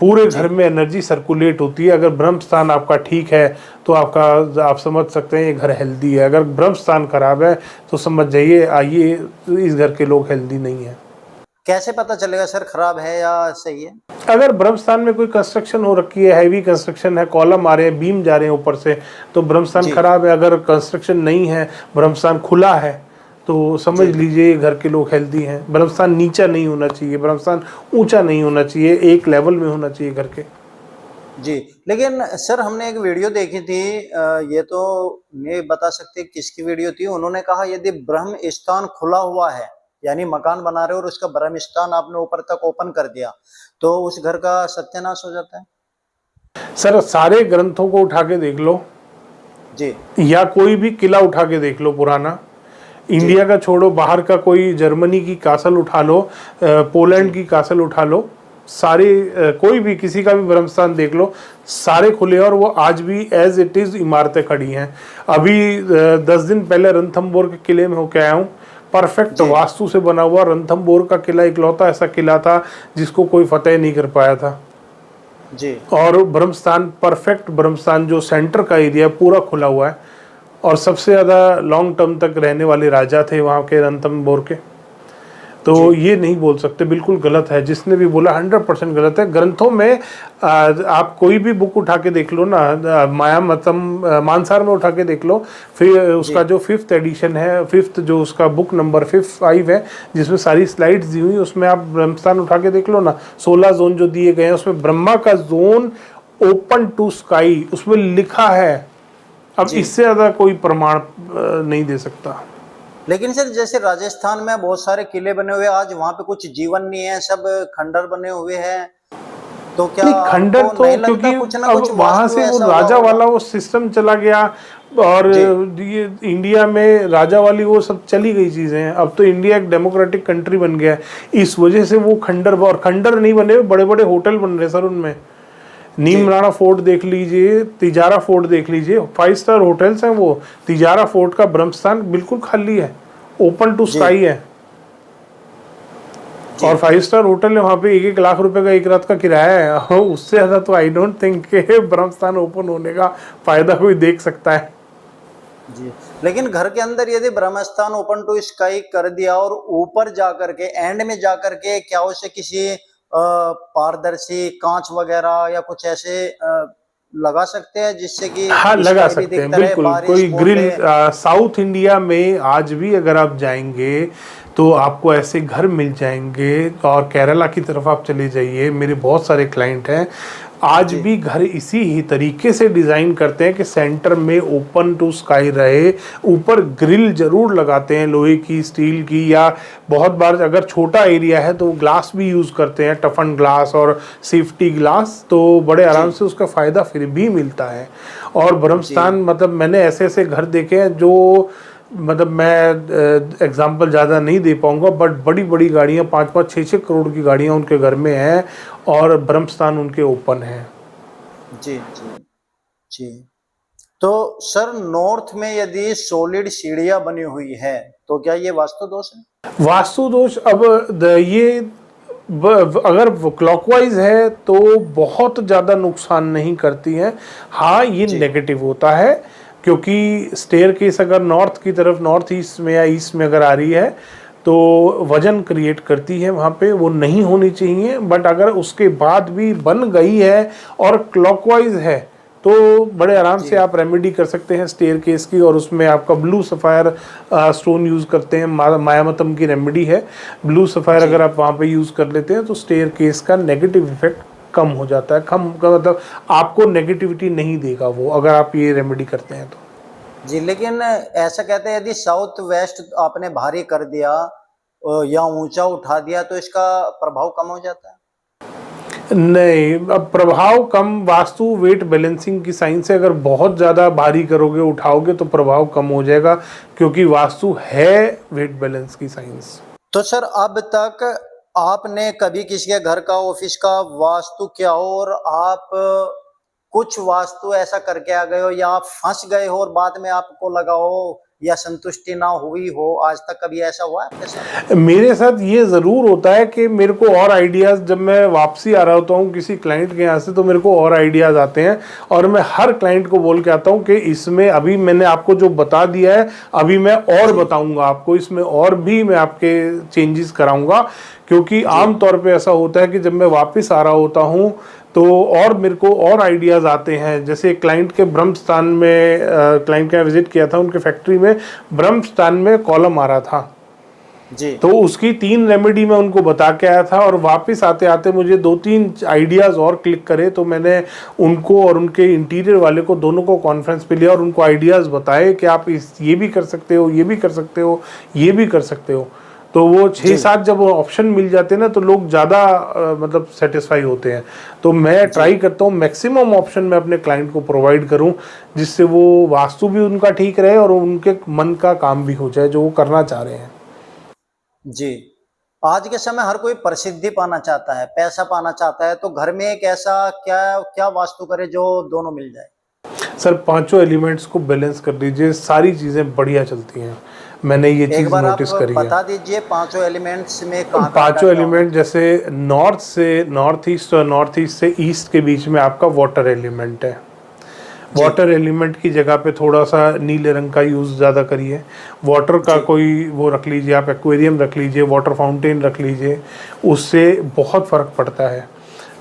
पूरे घर में एनर्जी सर्कुलेट होती है। अगर ब्रह्म स्थान आपका ठीक है तो आपका, आप समझ सकते हैं ये घर हेल्दी है। अगर ब्रह्म स्थान खराब है तो समझ जाइए आइए इस घर के लोग हेल्दी नहीं है। कैसे पता चलेगा सर खराब है या सही है? अगर ब्रह्म स्थान में कोई कंस्ट्रक्शन हो रखी है, हैवी कंस्ट्रक्शन है, कॉलम आ रहे हैं, बीम जा रहे हैं ऊपर से, तो ब्रह्म स्थान खराब है। अगर कंस्ट्रक्शन नहीं है, ब्रह्म स्थान खुला है, तो समझ लीजिए घर के लोग हेल्दी हैं। ब्रह्म स्थान नीचा नहीं होना चाहिए, ब्रह्म स्थान ऊंचा नहीं होना चाहिए, एक लेवल में होना चाहिए घर के। जी, लेकिन सर हमने एक वीडियो देखी थी, ये तो नहीं बता सकते किसकी वीडियो थी। उन्होंने कहा यदि ब्रह्म स्थान खुला हुआ है, यानी मकान बना रहे हो और उसका ब्रह्म स्थान आपने ऊपर तक ओपन कर दिया, तो उस घर का सत्यानाश हो जाता है। सर, सारे ग्रंथों को उठा के देख लो जी, या कोई भी किला उठा के देख लो पुराना, इंडिया का छोड़ो, बाहर का कोई जर्मनी की कासल उठा लो, पोलैंड की कासल उठा लो, सारे कोई भी किसी का भी ब्रह्म स्थान देख लो, सारे खुले और वो आज भी एज इट इज इमारतें खड़ी हैं। अभी 10 दिन पहले रणथंबोर के किले में होके आया हूँ। परफेक्ट वास्तु से बना हुआ रणथंबोर का किला इकलौता ऐसा किला था जिसको कोई फतेह नहीं कर पाया था जी, और ब्रह्मस्थान, परफेक्ट ब्रह्मस्थान जो सेंटर का एरिया पूरा खुला हुआ है, और सबसे ज़्यादा लॉन्ग टर्म तक रहने वाले राजा थे वहाँ के रणथंबोर के। तो ये नहीं बोल सकते, बिल्कुल गलत है। जिसने भी बोला 100% गलत है। ग्रंथों में आप कोई भी बुक उठा के देख लो ना, मायामतम मानसार में उठा के देख लो, फिर उसका जो 5th एडिशन है, 5th जो उसका बुक नंबर 5 है, जिसमें सारी स्लाइड्स दी हुई, उसमें आप ब्रह्मस्थान उठा के देख लो ना, 16 जोन जो दिए गए हैं उसमें ब्रह्मा का जोन ओपन टू स्काई उसमें लिखा है। अब इससे ज्यादा कोई प्रमाण नहीं दे सकता। लेकिन सर जैसे राजस्थान में बहुत सारे किले बने हुए हैं, आज वहां पे कुछ जीवन नहीं है, सब खंडर बने हुए हैं, तो क्या नहीं, खंडर आपको तो नहीं लगता क्योंकि कुछ ना अब कुछ वहां वास्तु से वो ऐसा राजा हुआ वाला होगा? वो सिस्टम चला गया, और ये इंडिया में राजा वाली वो सब चली गई चीजें हैं। अब तो इंडिया एक डेमोक्रेटिक कंट्री बन गया है, इस वजह से वो खंडर, और खंडर नहीं बने, बड़े बड़े होटल बन रहे सर उनमें। नीम राणा फोर्ट देख लीजिए, तिजारा फोर्ट देख लीजिए, 5 स्टार होटल्स हैं वो। तिजारा फोर्ट का ब्रह्मस्थान बिल्कुल खाली है, ओपन टू स्काई है, और 5 स्टार होटल है वहाँ पे। 1-1 लाख रुपए का एक रात का किराया है। उससे ज्यादा तो आई डोंट थिंक के ब्रह्मस्थान ओपन होने का फायदा कोई देख सकता है। जी, लेकिन घर के अंदर यदि ब्रह्मस्थान ओपन टू स्काई कर दिया और ऊपर जाकर के एंड में जाकर के क्या उसे किसी पारदर्शी कांच वगैरह या कुछ ऐसे लगा सकते हैं जिससे कि हाँ, लगा स्काई भी सकते हैं दिखता रहे, बिल्कुल। बारिश कोई ग्रिल, बूंदे। साउथ इंडिया में आज भी अगर आप जाएंगे तो आपको ऐसे घर मिल जाएंगे, और केरला की तरफ आप चले जाइए, मेरे बहुत सारे क्लाइंट हैं, आज भी घर इसी ही तरीके से डिज़ाइन करते हैं कि सेंटर में ओपन टू स्काई रहे। ऊपर ग्रिल जरूर लगाते हैं, लोहे की, स्टील की, या बहुत बार अगर छोटा एरिया है तो ग्लास भी यूज़ करते हैं, टफन ग्लास और सेफ्टी ग्लास, तो बड़े आराम से उसका फ़ायदा फिर भी मिलता है। और ब्रह्मस्थान, मतलब मैंने ऐसे ऐसे घर देखे हैं जो, मतलब मैं एग्जांपल ज़्यादा नहीं दे पाऊंगा, बट बड़ी बड़ी गाड़ियाँ, 5-5, 6-6 करोड़ की गाड़ियाँ उनके घर में हैं, और ब्रह्मस्थान उनके ओपन है। जी जी जी। तो सर नॉर्थ में यदि सॉलिड सीढ़ियां बनी हुई है तो क्या ये वास्तु दोष है? वास्तु दोष, अब ये अगर क्लॉकवाइज है तो बहुत ज़्यादा नुकसान नहीं करती हैं। हाँ, ये नेगेटिव होता है, क्योंकि स्टेयर केस अगर नॉर्थ की तरफ, नॉर्थ ईस्ट में या ईस्ट में अगर आ रही है तो वजन क्रिएट करती है वहाँ पे, वो नहीं होनी चाहिए। बट अगर उसके बाद भी बन गई है और क्लॉकवाइज है तो बड़े आराम से आप रेमेडी कर सकते हैं स्टेयर केस की, और उसमें आपका ब्लू सफ़ायर स्टोन यूज़ करते हैं, मायामतम की रेमेडी है। ब्लू सफ़ायर अगर आप वहाँ पे यूज़ कर लेते हैं तो स्टेयर केस का नेगेटिव इफेक्ट कम हो जाता है। कम का मतलब आपको नेगेटिविटी नहीं देगा वो, अगर आप ये रेमेडी करते हैं तो। जी, लेकिन ऐसा कहते हैं यदि साउथ वेस्ट आपने भारी कर दिया या ऊंचा उठा दिया तो इसका प्रभाव कम हो जाता है? नहीं, अब प्रभाव कम, वास्तु वेट बैलेंसिंग की साइंस से अगर बहुत ज़्यादा भारी करोगे, उठाओगे तो प्रभाव कम हो जाएगा, क्योंकि वास्तु है वेट बैलेंस की साइंस। तो सर अब तक आपने कभी किसी के घर का, ऑफिस का वास्तु किया हो और आप कुछ वास्तु ऐसा करके आ गए हो, या आप फंस गए हो और बाद में आपको लगा हो या संतुष्टि ना हुई हो, आज तक कभी ऐसा हुआ आपके साथ? मेरे साथ ये ज़रूर होता है कि मेरे को और आइडियाज़, जब मैं वापसी आ रहा होता हूँ किसी क्लाइंट के यहाँ से, तो मेरे को और आइडियाज़ आते हैं, और मैं हर क्लाइंट को बोल के आता हूँ कि इसमें अभी मैंने आपको जो बता दिया है, अभी मैं और बताऊँगा आपको, इसमें और भी मैं आपके चेंजेस कराऊँगा। क्योंकि आम तौर पे ऐसा होता है कि जब मैं वापस आ रहा होता हूँ तो और मेरे को और आइडियाज़ आते हैं। जैसे क्लाइंट के ब्रह्मस्थान में, क्लाइंट का विजिट किया था, उनके फैक्ट्री में ब्रह्मस्थान में कॉलम आ रहा था जी, तो उसकी 3 रेमेडी मैं उनको बता के आया था, और वापस आते आते मुझे 2-3 आइडियाज़ और क्लिक करे, तो मैंने उनको और उनके इंटीरियर वाले को, दोनों को कॉन्फ्रेंस पे लिया और उनको आइडियाज़ बताए कि आप ये भी कर सकते हो, ये भी कर सकते हो, ये भी कर सकते हो। तो वो 6-7 जब ऑप्शन मिल जाते हैं ना तो लोग ज़्यादा मतलब सेटिस्फाई होते हैं। तो मैं ट्राई करता हूँ मैक्सिमम ऑप्शन मैं अपने क्लाइंट को प्रोवाइड करूँ, जिससे वो वास्तु भी उनका ठीक रहे और उनके मन का काम भी हो जाए जो वो करना चाह रहे हैं। जी। आज के समय हर कोई प्रसिद्धि पाना चाहता है, पैसा पाना चाहता है, तो घर में एक ऐसा क्या क्या वास्तु करे जो दोनों मिल जाए? सर 5 एलिमेंट्स को बैलेंस कर दीजिए, सारी चीज़ें बढ़िया चलती हैं। मैंने ये चीज़ नोटिस करी है। बता दीजिए 5 एलिमेंट्स में कहाँ 5 एलिमेंट, जैसे नॉर्थ से नॉर्थ ईस्ट और नॉर्थ ईस्ट से ईस्ट के बीच में आपका वाटर एलिमेंट है। वाटर एलिमेंट की जगह पे थोड़ा सा नीले रंग का यूज़ ज़्यादा करिए। वाटर का कोई वो रख लीजिए, आप एक्वेरियम रख लीजिए, वाटर फाउंटेन रख लीजिए, उससे बहुत फ़र्क पड़ता है।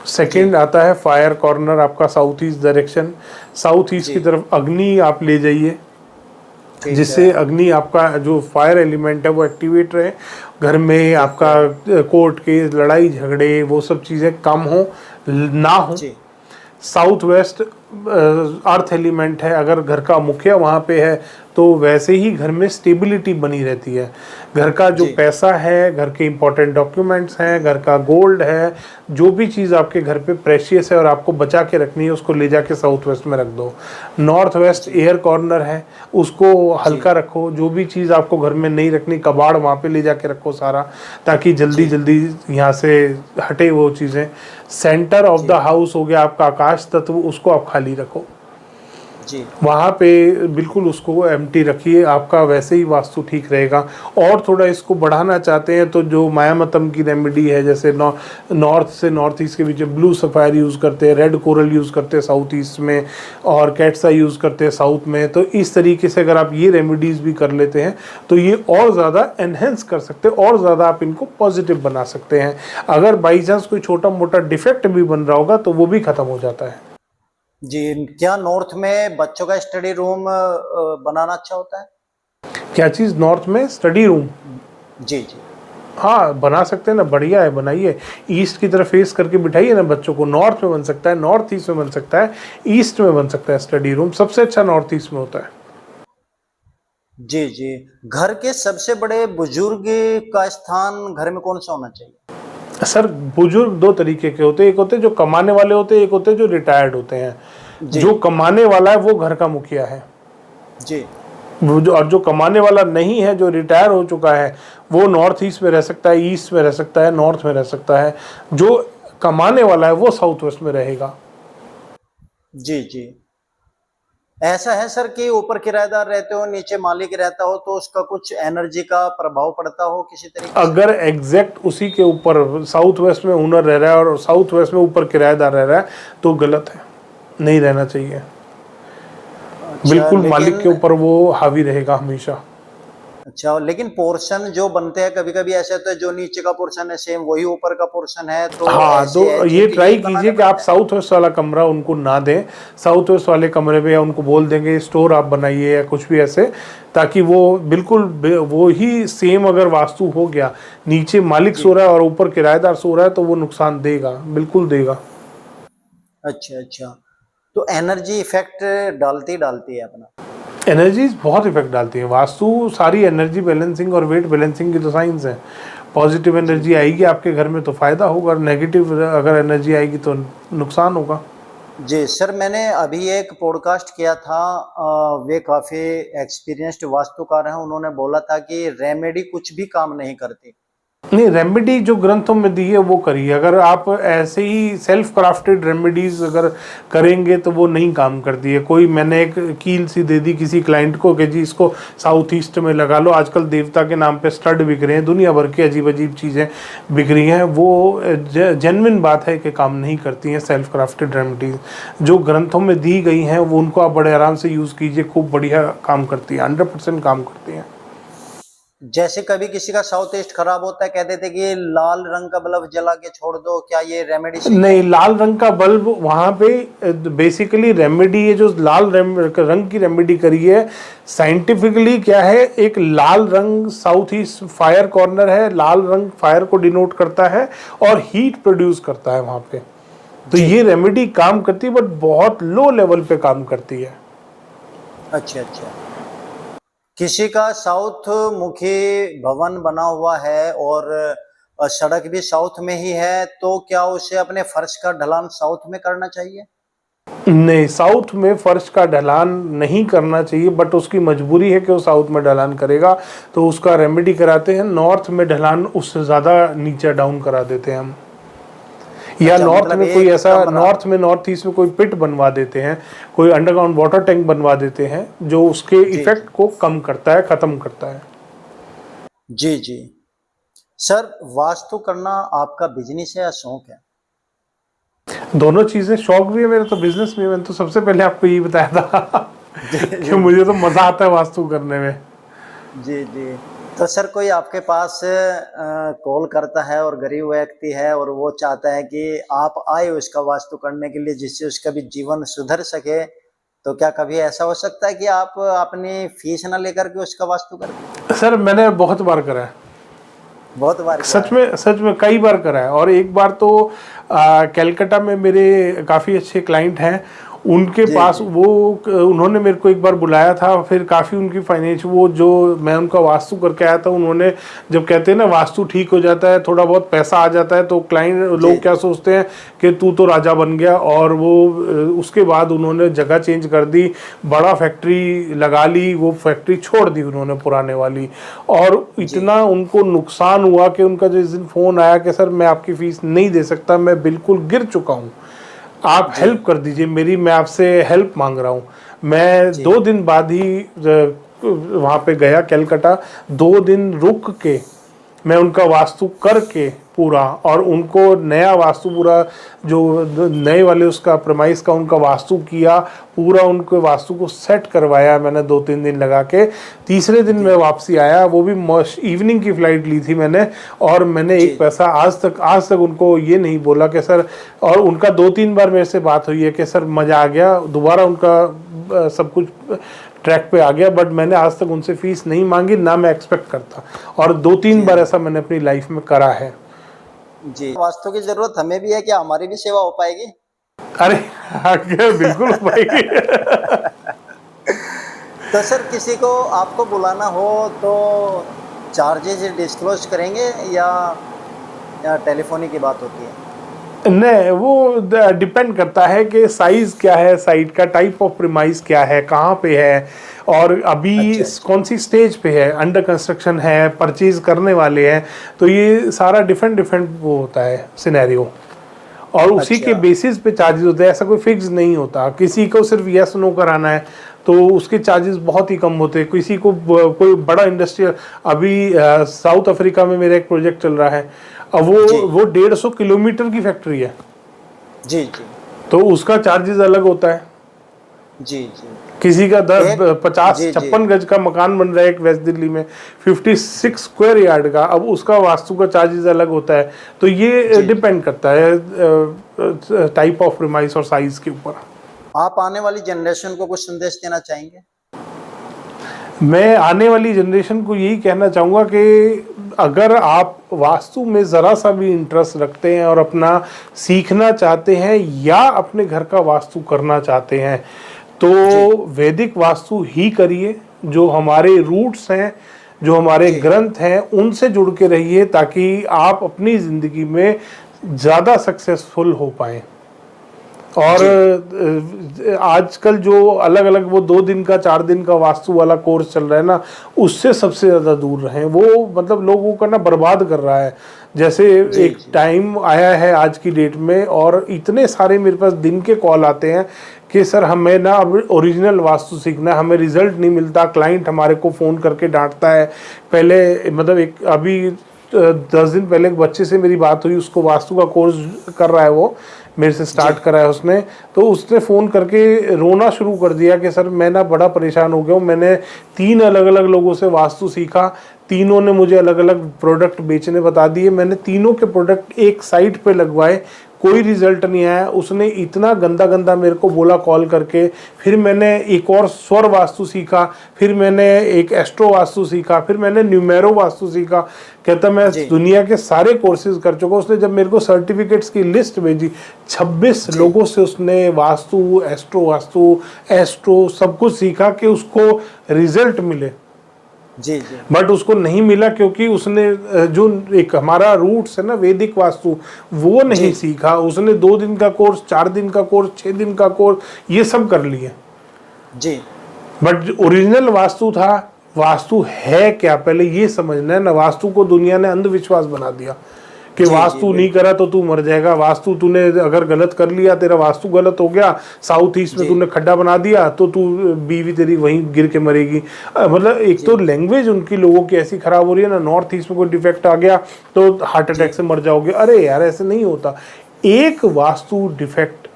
सेकंड आता है फायर कॉर्नर आपका south east direction, south east की तरफ अग्नि आप ले जाइए, जिससे अग्नि आपका जो फायर एलिमेंट है वो एक्टिवेट रहे, घर में आपका कोर्ट केस, लड़ाई झगड़े, वो सब चीज़ें कम हो ना हो। साउथ वेस्ट अर्थ एलिमेंट है, अगर घर का मुखिया वहाँ पे है तो वैसे ही घर में स्टेबिलिटी बनी रहती है। घर का जो पैसा है, घर के इंपॉर्टेंट डॉक्यूमेंट्स हैं, घर का गोल्ड है, जो भी चीज़ आपके घर पे प्रेशियस है और आपको बचा के रखनी है, उसको ले जाके साउथ वेस्ट में रख दो। नॉर्थ वेस्ट एयर कॉर्नर है, उसको हल्का रखो। जो भी चीज़ आपको घर में नहीं रखनी, कबाड़ वहाँ पे ले जाके रखो सारा, ताकि जल्दी जल्दी यहाँ से हटे वो चीज़ें। सेंटर ऑफ द हाउस हो गया आपका आकाश तत्व, उसको आप खाली रखो जी, वहाँ पे बिल्कुल उसको एम्प्टी रखिए, आपका वैसे ही वास्तु ठीक रहेगा। और थोड़ा इसको बढ़ाना चाहते हैं तो जो मायामतम की रेमेडी है, जैसे नॉर्थ से नॉर्थ ईस्ट के बीच ब्लू सफ़ायर यूज़ करते हैं, रेड कोरल यूज़ करते हैं साउथ ईस्ट में, और कैट्सा यूज़ करते हैं साउथ में। तो इस तरीके से अगर आप ये रेमेडीज़ भी कर लेते हैं तो ये और ज़्यादा एनहेंस कर सकते हैं, और ज़्यादा आप इनको पॉजिटिव बना सकते हैं। अगर बाई चांस कोई छोटा मोटा डिफेक्ट भी बन रहा होगा तो वो भी ख़त्म हो जाता है जी। क्या नॉर्थ में बच्चों का स्टडी रूम बनाना अच्छा होता है? क्या चीज़ नॉर्थ में स्टडी रूम? जी जी, हाँ बना सकते हैं ना, बढ़िया है, बनाइए। ईस्ट की तरफ फेस करके बिठाइए ना बच्चों को। नॉर्थ में बन सकता है, नॉर्थ ईस्ट में बन सकता है, ईस्ट में बन सकता है। स्टडी रूम सबसे अच्छा नॉर्थ ईस्ट में होता है। जी जी। घर के सबसे बड़े बुजुर्ग का स्थान घर में कौन सा होना चाहिए? सर बुजुर्ग दो तरीके के होते हैं, एक होते हैं जो कमाने वाले होते हैं, एक होते हैं जो रिटायर्ड होते हैं। जो कमाने वाला है वो घर का मुखिया है जी, और जो कमाने वाला नहीं है, जो रिटायर हो चुका है, वो नॉर्थ ईस्ट में रह सकता है, ईस्ट में रह सकता है, नॉर्थ में रह सकता है। जो कमाने वाला है वो साउथ वेस्ट में रहेगा। जी जी। ऐसा है सर कि ऊपर किराएदार रहते हो, नीचे मालिक रहता हो, तो उसका कुछ एनर्जी का प्रभाव पड़ता हो किसी तरीके से? अगर एग्जैक्ट उसी के ऊपर साउथ वेस्ट में ओनर रह रहा है और साउथ वेस्ट में ऊपर किराएदार रह रहा है तो गलत है, नहीं रहना चाहिए। बिल्कुल मालिक के ऊपर वो हावी रहेगा हमेशा। अच्छा, लेकिन पोर्शन जो बनते हैं कभी कभी ऐसे होता है, जो नीचे का पोर्शन है सेम वही ऊपर का पोर्शन है, तो हाँ तो ये ट्राई कीजिए कि आप साउथ वेस्ट वाला कमरा उनको ना दें। साउथ वेस्ट वाले कमरे में उनको बोल देंगे स्टोर आप बनाइए या कुछ भी ऐसे, ताकि वो बिल्कुल वो ही सेम अगर वास्तु हो गया, नीचे मालिक सो रहा है और ऊपर किराएदार सो रहा है, तो वो नुकसान देगा, बिल्कुल देगा। अच्छा अच्छा, तो एनर्जी इफेक्ट डालती है अपना। एनर्जीज बहुत इफेक्ट डालती है वास्तु, सारी एनर्जी बैलेंसिंग और वेट बैलेंसिंग की तो साइंस है। पॉजिटिव एनर्जी आएगी आपके घर में तो फायदा होगा, नेगेटिव अगर एनर्जी आएगी तो नुकसान होगा। जी सर, मैंने अभी एक पॉडकास्ट किया था, वे काफ़ी एक्सपीरियंस्ड वास्तुकार हैं, उन्होंने बोला था कि रेमेडी कुछ भी काम नहीं करती। नहीं, रेमेडी जो ग्रंथों में दी है वो करिए। अगर आप ऐसे ही सेल्फ क्राफ्टेड रेमेडीज अगर करेंगे तो वो नहीं काम करती है। कोई मैंने एक कील सी दे दी किसी क्लाइंट को कि जी इसको साउथ ईस्ट में लगा लो, आजकल देवता के नाम पे स्टड बिक रहे हैं, दुनिया भर की अजीब अजीब चीज़ें बिक रही हैं, वो जेन्युइन बात है कि काम नहीं करती हैं सेल्फ क्राफ्टेड रेमेडीज। जो ग्रंथों में दी गई हैं वो उनको आप बड़े आराम से यूज़ कीजिए, खूब बढ़िया काम करती है, 100% काम करती हैं। जैसे कभी किसी का साउथ ईस्ट खराब होता है, कहते थे कि लाल रंग का बल्ब जला के छोड़ दो, क्या ये रेमेडी सही नहीं, लाल रंग का बल्ब वहां पे बेसिकली रेमेडी है, जो लाल रंग की रेमेडी करी है साइंटिफिकली क्या है, एक लाल रंग साउथ ईस्ट फायर कॉर्नर है, लाल रंग फायर को डिनोट करता है और हीट प्रोड्यूस करता है वहां पे। तो ये रेमेडी काम करती है, बट बहुत लो लेवल पे काम करती है। अच्छा अच्छा। किसी का साउथ मुखी भवन बना हुआ है और सड़क भी साउथ में ही है, तो क्या उसे अपने फर्श का ढलान साउथ में करना चाहिए? नहीं, साउथ में फर्श का ढलान नहीं करना चाहिए, बट उसकी मजबूरी है कि वो साउथ में ढलान करेगा तो उसका रेमेडी कराते हैं। नॉर्थ में ढलान उससे ज़्यादा नीचे डाउन करा देते हैं हम, या अच्छा, नॉर्थ मतलब में कोई ऐसा नॉर्थ में नॉर्थ ईस्ट में कोई पिट बनवा देते हैं, कोई अंडरग्राउंड वाटर टैंक बनवा देते हैं जो उसके इफेक्ट को कम करता है, खत्म करता है। जी जी। सर, वास्तु करना आपका बिजनेस है या शौक है? दोनों चीजें, शौक भी है मेरा तो, बिजनेस भी है। मैंने तो सबसे पहले आपको यही बताया था कि मुझे तो मजा आता है वास्तु करने में। जी जी। तो सर कोई आपके पास कॉल करता है और गरीब व्यक्ति है और वो चाहता है कि आप आए उसका वास्तु करने के लिए जिससे उसका भी जीवन सुधर सके, तो क्या कभी ऐसा हो सकता है कि आप अपनी फीस ना लेकर के उसका वास्तु करें? सर मैंने बहुत बार करा है, बहुत बार किया है। सच में कई बार करा है। और एक बार तो कलकत्ता में मेरे काफ़ी अच्छे क्लाइंट हैं, उनके जी पास जी वो उन्होंने मेरे को एक बार बुलाया था, फिर काफ़ी उनकी फाइनेंशियल, वो जो मैं उनका वास्तु करके आया था, उन्होंने जब कहते हैं ना वास्तु ठीक हो जाता है, थोड़ा बहुत पैसा आ जाता है, तो क्लाइंट जी लोग क्या सोचते हैं कि तू तो राजा बन गया। और वो उसके बाद उन्होंने जगह चेंज कर दी, बड़ा फैक्ट्री लगा ली, वो फैक्ट्री छोड़ दी उन्होंने पुराने वाली। और जी इतना उनको नुकसान हुआ कि उनका जिस दिन फ़ोन आया कि सर मैं आपकी फ़ीस नहीं दे सकता, मैं बिल्कुल गिर चुका हूँ, आप जी हेल्प कर दीजिए मेरी, मैं आपसे हेल्प मांग रहा हूँ। मैं जी 2 दिन बाद ही वहाँ पे गया कलकत्ता, 2 दिन रुक के मैं उनका वास्तु करके पूरा, और उनको नया वास्तु पूरा जो नए वाले उसका प्रमाइस का उनका वास्तु किया, पूरा उनके वास्तु को सेट करवाया मैंने 2-3 दिन लगा के। तीसरे दिन मैं वापसी आया, वो भी इवनिंग की फ़्लाइट ली थी मैंने, और मैंने जी एक पैसा आज तक उनको ये नहीं बोला कि सर, और उनका 2-3 बार मेरे से बात हुई है कि सर मज़ा आ गया, दोबारा उनका सब कुछ ट्रैक पे आ गया, बट मैंने आज तक उनसे फीस नहीं मांगी, ना मैं एक्सपेक्ट करता। और 2-3 बार ऐसा मैंने अपनी लाइफ में करा है। जी। वास्तु की जरूरत हमें भी है, क्या हमारी भी सेवा हो पाएगी? अरे आगे बिल्कुल हो पाएगी। तो सर किसी को आपको बुलाना हो तो चार्जेस डिस्क्लोज करेंगे या टेलीफोनी की बात होती है? नहीं, वो डिपेंड करता है कि साइज क्या है, साइट का टाइप ऑफ प्रीमाइस क्या है, कहाँ पे है, और अभी अच्छा अच्छा। कौन सी स्टेज पे है, अंडर कंस्ट्रक्शन है, परचेज करने वाले हैं, तो ये सारा डिफरेंट वो होता है सिनेरियो, और उसी के अच्छा बेसिस पे चार्जेस होते हैं। ऐसा कोई फिक्स नहीं होता, किसी को सिर्फ यस नो कराना है तो उसके चार्जेस बहुत ही कम होते हैं, किसी को कोई बड़ा इंडस्ट्रियल, अभी साउथ अफ्रीका में मेरा एक प्रोजेक्ट चल रहा है, अब जी वो 150 किलोमीटर की फैक्ट्री है, जी जी तो उसका चार्जेस अलग होता है। जी जी। किसी का 10 एक 50 जी जी 56 गज का मकान बन रहा है एक वेस्ट दिल्ली में, 56 स्क्वायर यार्ड का, अब उसका वास्तु का चार्जेस अलग होता है। तो ये जी। डिपेंड करता है टाइप ऑफ प्रीमाइस और साइज के ऊपर। आप आने वाली जनरेशन को कुछ संदेश देना चाहेंगे? मैं आने वाली जनरेशन को यही कहना चाहूँगा कि अगर आप वास्तु में ज़रा सा भी इंटरेस्ट रखते हैं और अपना सीखना चाहते हैं या अपने घर का वास्तु करना चाहते हैं, तो वैदिक वास्तु ही करिए। जो हमारे रूट्स हैं, जो हमारे ग्रंथ हैं, उनसे जुड़ के रहिए, ताकि आप अपनी ज़िंदगी में ज़्यादा सक्सेसफुल हो पाएँ। और आजकल जो अलग अलग वो 2 दिन का 4 दिन का वास्तु वाला कोर्स चल रहा है ना, उससे सबसे ज़्यादा दूर रहें। वो मतलब लोगों का ना बर्बाद कर रहा है। जैसे एक टाइम आया है आज की डेट में, और इतने सारे मेरे पास दिन के कॉल आते हैं कि सर हमें ना अब ओरिजिनल वास्तु सीखना है, हमें रिजल्ट नहीं मिलता, क्लाइंट हमारे को फ़ोन करके डांटता है। पहले मतलब एक अभी 10 दिन पहले एक बच्चे से मेरी बात हुई, उसको वास्तु का कोर्स कर रहा है, वो मेरे से स्टार्ट करा है उसने, तो उसने फ़ोन करके रोना शुरू कर दिया कि सर मैं ना बड़ा परेशान हो गया हूँ, मैंने 3 अलग अलग लोगों से वास्तु सीखा, तीनों ने मुझे अलग अलग प्रोडक्ट बेचने बता दिए, मैंने तीनों के प्रोडक्ट एक साइट पे लगवाए, कोई रिजल्ट नहीं आया। उसने इतना गंदा गंदा मेरे को बोला कॉल करके। फिर मैंने एक और स्वर वास्तु सीखा, फिर मैंने एक एस्ट्रो वास्तु सीखा, फिर मैंने न्यूमेरो वास्तु सीखा। कहता मैं दुनिया के सारे कोर्सेज कर चुका। उसने जब मेरे को सर्टिफिकेट्स की लिस्ट भेजी, 26 लोगों से उसने वास्तु, एस्ट्रो सब कुछ सीखा कि उसको रिजल्ट मिले। जी जी। बट उसको नहीं मिला, क्योंकि उसने जो एक हमारा रूट्स है ना वैदिक वास्तु, वो नहीं सीखा। उसने 2 दिन का कोर्स, 4 दिन का कोर्स, 6 दिन का कोर्स, ये सब कर लिए जी। बट ओरिजिनल वास्तु था, वास्तु है क्या पहले ये समझना है ना। वास्तु को दुनिया ने अंधविश्वास बना दिया कि वास्तु नहीं करा तो तू मर जाएगा, वास्तु तूने अगर गलत कर लिया, तेरा वास्तु गलत हो गया, साउथ ईस्ट में तूने खड्डा बना दिया तो तू बीवी तेरी वहीं गिर के मरेगी। मतलब एक तो लैंग्वेज उनकी लोगों की ऐसी खराब हो रही है ना, नॉर्थ ईस्ट में कोई डिफेक्ट आ गया तो हार्ट अटैक से मर जाओगे। अरे यार ऐसे नहीं होता। एक वास्तु डिफेक्ट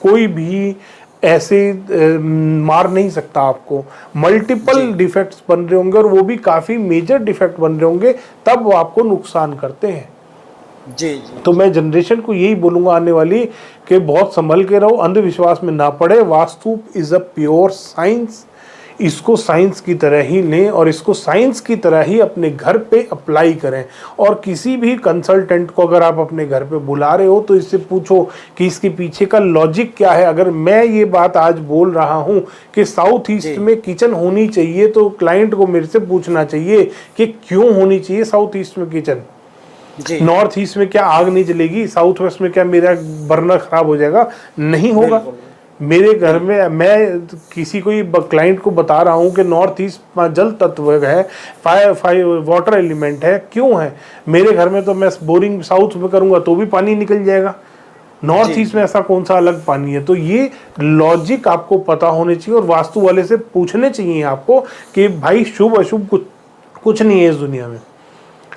कोई भी ऐसे मार नहीं सकता आपको। मल्टीपल डिफेक्ट्स बन रहे होंगे और वो भी काफ़ी मेजर डिफेक्ट बन रहे होंगे, तब वो आपको नुकसान करते हैं। जी जी। तो मैं जनरेशन को यही बोलूँगा आने वाली कि बहुत संभल के रहो, अंधविश्वास में ना पड़े। Vastu is a pure science, इसको साइंस की तरह ही लें और इसको साइंस की तरह ही अपने घर पे अप्लाई करें। और किसी भी कंसल्टेंट को अगर आप अपने घर पे बुला रहे हो तो इससे पूछो कि इसके पीछे का लॉजिक क्या है। अगर मैं ये बात आज बोल रहा हूँ कि साउथ ईस्ट में किचन होनी चाहिए, तो क्लाइंट को मेरे से पूछना चाहिए कि क्यों होनी चाहिए साउथ ईस्ट में किचन। नॉर्थ ईस्ट में क्या आग नहीं जलेगी, साउथ वेस्ट में क्या मेरा बर्नर खराब हो जाएगा? नहीं होगा। मेरे घर में मैं किसी कोई क्लाइंट को बता रहा हूँ कि नॉर्थ ईस्ट में जल तत्व है, फायर वाटर एलिमेंट है, क्यों है? मेरे घर में तो मैं बोरिंग साउथ में करूँगा तो भी पानी निकल जाएगा, नॉर्थ ईस्ट में ऐसा कौन सा अलग पानी है? तो ये लॉजिक आपको पता होने चाहिए और वास्तु वाले से पूछने चाहिए आपको कि भाई शुभ अशुभ कुछ नहीं है इस दुनिया में।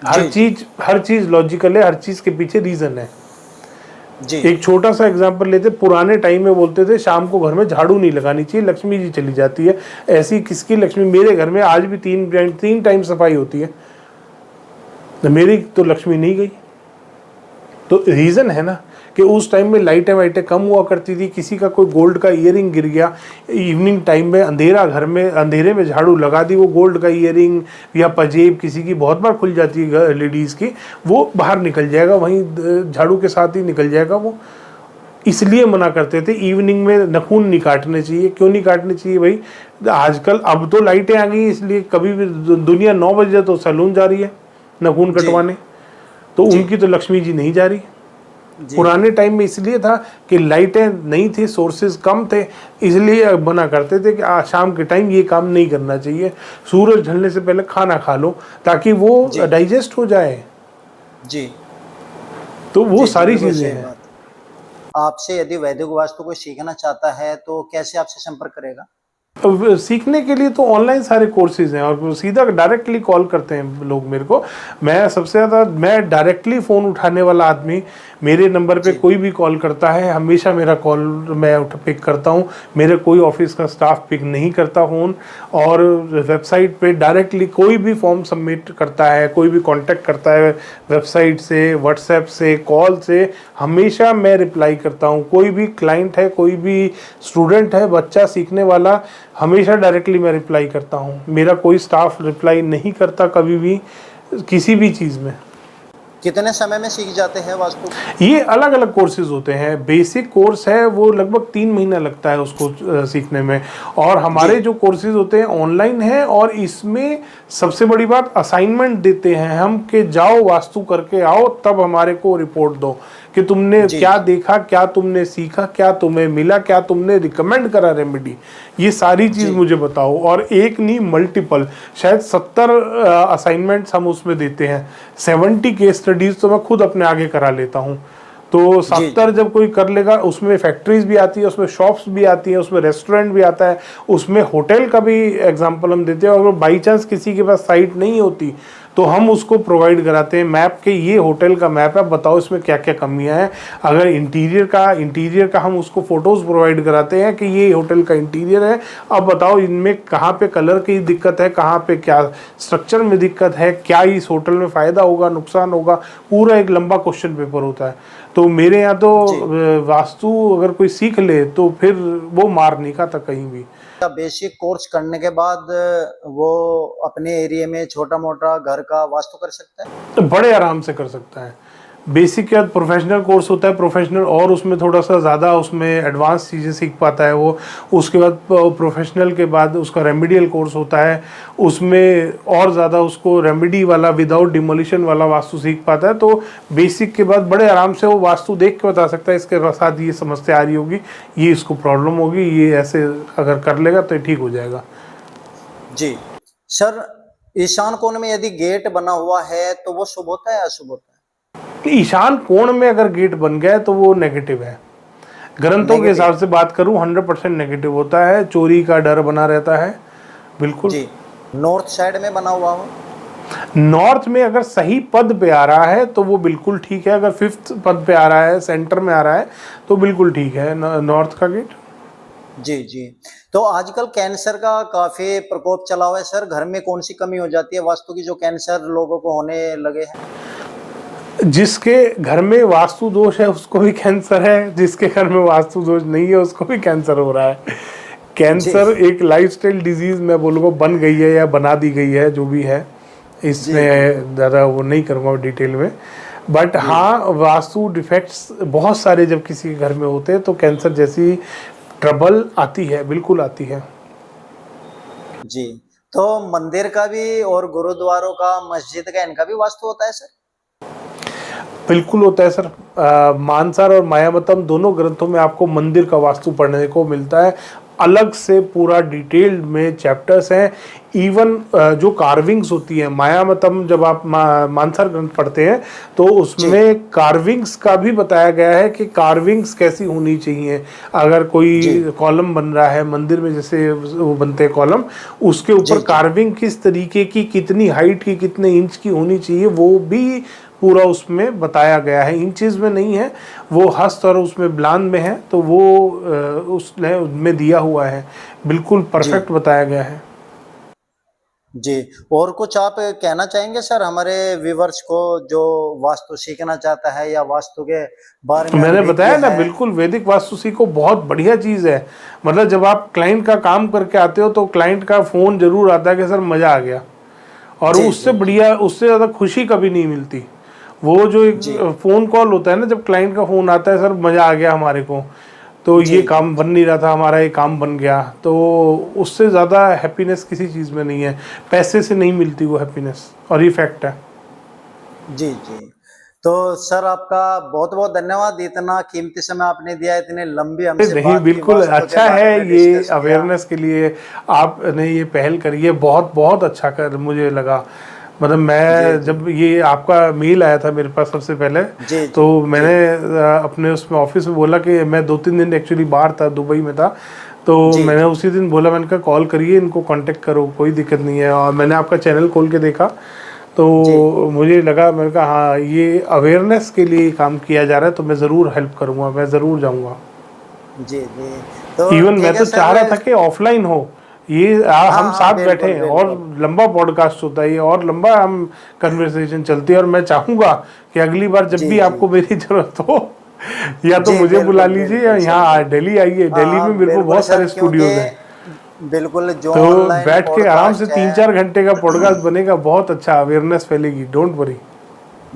हर चीज लॉजिकल है, हर चीज के पीछे रीजन है। जी। एक छोटा सा एग्जांपल लेते, पुराने टाइम में बोलते थे शाम को घर में झाड़ू नहीं लगानी चाहिए, लक्ष्मी जी चली जाती है। ऐसी किसकी लक्ष्मी? मेरे घर में आज भी तीन टाइम सफाई होती है, मेरी तो लक्ष्मी नहीं गई। तो रीजन है ना कि उस टाइम में लाइटें कम हुआ करती थी। किसी का कोई गोल्ड का ईयरिंग गिर गया, इवनिंग टाइम में अंधेरा, घर में अंधेरे में झाड़ू लगा दी, वो गोल्ड का ईयरिंग या पजेब किसी की बहुत बार खुल जाती है लेडीज़ की, वो बाहर निकल जाएगा, वहीं झाड़ू के साथ ही निकल जाएगा वो। इसलिए मना करते थे इवनिंग में नखून नहीं काटने चाहिए। क्यों नहीं काटने चाहिए भाई? आजकल अब तो लाइटें आ गई, इसलिए कभी भी दुनिया 9 बजे तो सैलून जा रही है नखून कटवाने, तो उनकी तो लक्ष्मी जी नहीं जा रही। पुराने टाइम में इसलिए था कि लाइटें नहीं थी, सोर्सेज कम थे, इसलिए मना करते थे कि शाम के टाइम ये काम नहीं करना चाहिए। सूरज ढलने से पहले खाना खा लो ताकि वो डाइजेस्ट हो जाए। जी, तो वो सारी चीजें हैं। आपसे यदि वैदिक वास्तु को सीखना चाहता है तो कैसे आपसे संपर्क करेगा? सीखने के लिए तो ऑनलाइन सारे कोर्सेज हैं और सीधा डायरेक्टली कॉल करते हैं लोग मेरे को। मैं सबसे ज़्यादा मैं डायरेक्टली फ़ोन उठाने वाला आदमी, मेरे नंबर पे कोई भी कॉल करता है हमेशा मेरा कॉल मैं पिक करता हूँ। मेरे कोई ऑफिस का स्टाफ पिक नहीं करता फ़ोन। और वेबसाइट पे डायरेक्टली कोई भी फॉर्म सबमिट करता है, कोई भी कांटेक्ट करता है वेबसाइट से, व्हाट्सएप से, कॉल से, हमेशा मैं रिप्लाई करता हूँ। कोई भी क्लाइंट है, कोई भी स्टूडेंट है, बच्चा सीखने वाला, हमेशा डायरेक्टली मैं रिप्लाई करता हूँ। मेरा कोई स्टाफ रिप्लाई नहीं करता कभी भी किसी भी चीज़ में। कितने समय में सीख जाते हैं वास्तु? ये अलग अलग कोर्सेज होते हैं। बेसिक कोर्स है वो लगभग 3 महीना लगता है उसको सीखने में। और हमारे जो कोर्सेज होते हैं ऑनलाइन है और इसमें सबसे बड़ी बात असाइनमेंट देते हैं हम कि जाओ वास्तु करके आओ, तब हमारे को रिपोर्ट दो कि तुमने क्या देखा, क्या तुमने सीखा, क्या तुम्हें मिला, क्या तुमने रिकमेंड करा रेमेडी, ये सारी चीज़ मुझे बताओ। और एक नहीं मल्टीपल, शायद 70 असाइनमेंट्स हम उसमें देते हैं। 70 केस स्टडीज तो मैं खुद अपने आगे करा लेता हूँ। तो 70 जब कोई कर लेगा, उसमें फैक्ट्रीज भी आती है, उसमें शॉप्स भी आती है, उसमें रेस्टोरेंट भी आता है, उसमें होटल का भी एग्जांपल हम देते हैं। और बाई चांस किसी के पास साइट नहीं होती तो हम उसको प्रोवाइड कराते हैं मैप के, ये होटल का मैप है, बताओ इसमें क्या क्या कमियां हैं। अगर इंटीरियर का हम उसको फोटोज़ प्रोवाइड कराते हैं कि ये होटल का इंटीरियर है, अब बताओ इनमें कहाँ पे कलर की दिक्कत है, कहाँ पे क्या स्ट्रक्चर में दिक्कत है, क्या इस होटल में फ़ायदा होगा, नुकसान होगा, पूरा एक लंबा क्वेश्चन पेपर होता है। तो मेरे यहाँ तो वास्तु अगर कोई सीख ले तो फिर वो मार नहीं खाता कहीं भी। बेसिक कोर्स करने के बाद वो अपने एरिया में छोटा मोटा घर का वास्तु कर सकता है? तो बड़े आराम से कर सकता है। बेसिक के बाद प्रोफेशनल कोर्स होता है, प्रोफेशनल और उसमें थोड़ा सा ज़्यादा उसमें एडवांस चीज़ें सीख पाता है वो। उसके बाद प्रोफेशनल के बाद उसका रेमेडियल कोर्स होता है, उसमें और ज़्यादा उसको रेमेडी वाला विदाउट डिमोलिशन वाला वास्तु सीख पाता है। तो बेसिक के बाद बड़े आराम से वो वास्तु देख के बता सकता है इसके साथ ये समस्या आ रही होगी, ये इसको प्रॉब्लम होगी, ये ऐसे अगर कर लेगा तो ठीक हो जाएगा। जी सर, ईशान कोण में यदि गेट बना हुआ है तो वो शुभ होता है या अशुभ होता है? ईशान कोण में अगर गेट बन गया है तो वो नेगेटिव है। ग्रंथों के हिसाब से बात करूं 100% नेगेटिव होता है, चोरी का डर बना रहता है। बिल्कुल। जी, नॉर्थ साइड में बना हुआ हो? नॉर्थ में अगर सही पद पे आ रहा है तो वो बिल्कुल ठीक है, अगर 5th पद पे आ रहा है, सेंटर में आ रहा है तो बिल्कुल ठीक है नॉर्थ का गेट। जी जी। तो आजकल कैंसर का काफी प्रकोप चला हुआ है सर, घर में कौन सी कमी हो जाती है वास्तु की जो कैंसर लोगों को होने लगे हैं? जिसके घर में वास्तु दोष है उसको भी कैंसर है, जिसके घर में वास्तु दोष नहीं है उसको भी कैंसर हो रहा है। कैंसर एक लाइफस्टाइल डिजीज मैं बोलूँगा बन गई है या बना दी गई है, जो भी है, इसमें ज़्यादा वो नहीं करूँगा डिटेल में। बट हाँ, वास्तु डिफेक्ट्स बहुत सारे जब किसी के घर में होते हैं तो कैंसर जैसी ट्रबल आती है, बिल्कुल आती है। जी। तो मंदिर का भी और गुरुद्वारों का, मस्जिद का, इनका भी वास्तु होता है सर? बिल्कुल होता है सर। मानसार और मायामतम दोनों ग्रंथों में आपको मंदिर का वास्तु पढ़ने को मिलता है, अलग से पूरा डिटेल्ड में चैप्टर्स हैं। इवन जो कार्विंग्स होती है, मायामतम जब आप मानसार ग्रंथ पढ़ते हैं तो उसमें कार्विंग्स का भी बताया गया है कि कार्विंग्स कैसी होनी चाहिए। अगर कोई कॉलम बन रहा है मंदिर में, जैसे वो बनते हैं कॉलम, उसके ऊपर कार्विंग किस तरीके की, कितनी हाइट की, कितने इंच की होनी चाहिए, वो भी पूरा उसमें बताया गया है। इंचेस में नहीं है वो, हस्त और उसमें ब्लान में है, तो वो उसने उनमें दिया हुआ है, बिल्कुल परफेक्ट बताया गया है। जी। और कुछ आप कहना चाहेंगे सर हमारे व्यूवर्स को जो वास्तु सीखना चाहता है या वास्तु के बारे में? मैंने बताया ना, बिल्कुल वैदिक वास्तु सीखो, बहुत बढ़िया चीज़ है। मतलब जब आप क्लाइंट का काम करके आते हो तो क्लाइंट का फ़ोन जरूर आता है कि सर मज़ा आ गया, और उससे बढ़िया, उससे ज़्यादा खुशी कभी नहीं मिलती। वो जो एक फ़ोन कॉल होता है ना, जब क्लाइंट का फ़ोन आता है, सर मज़ा आ गया हमारे को, तो ये काम बन नहीं रहा था हमारा, ये काम बन गया, तो उससे ज़्यादा हैप्पीनेस किसी चीज़ में नहीं है। पैसे से नहीं मिलती वो हैप्पीनेस, और ये फैक्ट है। जी जी। तो सर आपका बहुत बहुत धन्यवाद, इतना कीमती समय आपने दिया, इतने लंबी हमसे नहीं, बात की, बिल्कुल अच्छा है, ये अवेयरनेस के लिए आपने ये पहल करी है, बहुत बहुत अच्छा कर मुझे लगा। मतलब मैं जब ये आपका मेल आया था मेरे पास सबसे पहले, तो मैंने अपने उसमें ऑफिस में बोला कि मैं 2-3 दिन एक्चुअली बाहर था, दुबई में था, तो मैंने उसी दिन बोला, मैंने कहा कॉल करिए इनको, कांटेक्ट करो, कोई दिक्कत नहीं है। और मैंने आपका चैनल खोल के देखा तो मुझे लगा, मैंने कहा हाँ, ये अवेयरनेस के लिए काम किया जा रहा है, तो मैं ज़रूर हेल्प करूँगा, मैं ज़रूर जाऊँगा। जी जी। तो इवन मैं तो चाह रहा था कि ऑफलाइन हो ये, हम साथ बैठे हैं और लंबा पॉडकास्ट होता है ये, और लंबा हम कन्वर्सेशन चलती है, और मैं चाहूँगा कि अगली बार जब भी आपको मेरी ज़रूरत हो, या तो मुझे बुला लीजिए या यहाँ दिल्ली आइए। दिल्ली में मेरे को बहुत सारे स्टूडियोज हैं, बिल्कुल, जो तो बैठ के आराम से 3-4 घंटे का पॉडकास्ट बनेगा, बहुत अच्छा अवेयरनेस फैलेगी, डोंट वरी।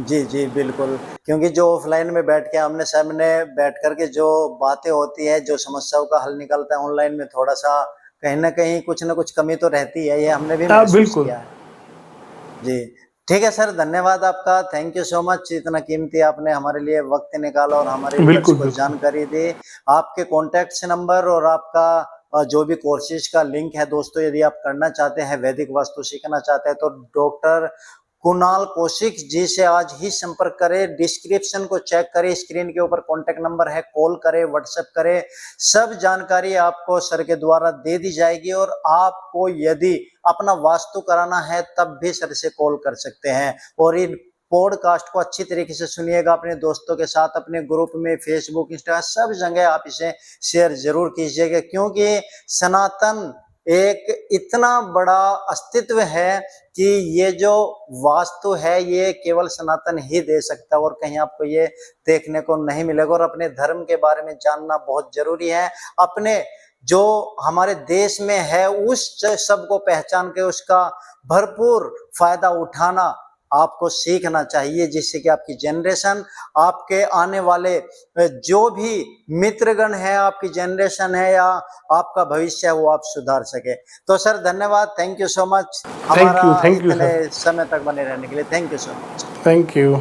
जी जी बिल्कुल, क्योंकि जो ऑफलाइन में बैठ के आमने सामने बैठ करके जो बातें होती है, जो समस्याओं का हल निकलता है, ऑनलाइन में थोड़ा सा कहीं ना कहीं कुछ ना कुछ कमी तो रहती है, ये हमने भी महसूस किया है। जी ठीक है सर, धन्यवाद आपका, थैंक यू सो मच, इतना कीमती आपने हमारे लिए वक्त निकाला और हमारे व्यूअर्स को जानकारी दी। आपके कॉन्टैक्ट नंबर और आपका जो भी कोर्सेज का लिंक है दोस्तों, यदि आप करना चाहते हैं, वैदिक वास्तु सीखना चाहते हैं, तो डॉक्टर कुणाल कौशिक जी से आज ही संपर्क करें। डिस्क्रिप्शन को चेक करें, स्क्रीन के ऊपर कॉन्टेक्ट नंबर है, कॉल करें, व्हाट्सएप करें, सब जानकारी आपको सर के द्वारा दे दी जाएगी। और आपको यदि अपना वास्तु कराना है तब भी सर से कॉल कर सकते हैं। और इन पॉडकास्ट को अच्छी तरीके से सुनिएगा, अपने दोस्तों के साथ, अपने ग्रुप में, फेसबुक, इंस्टाग्राम, सब जगह आप इसे शेयर जरूर कीजिएगा, क्योंकि सनातन एक इतना बड़ा अस्तित्व है कि ये जो वास्तु है ये केवल सनातन ही दे सकता है, और कहीं आपको ये देखने को नहीं मिलेगा। और अपने धर्म के बारे में जानना बहुत जरूरी है, अपने जो हमारे देश में है उस सब को पहचान के उसका भरपूर फायदा उठाना आपको सीखना चाहिए, जिससे कि आपकी जनरेशन, आपके आने वाले जो भी मित्रगण है, आपकी जनरेशन है या आपका भविष्य है, वो आप सुधार सके। तो सर धन्यवाद, थैंक यू सो मच, हमारा इतने समय तक बने रहने के लिए, thank you so much. Thank you.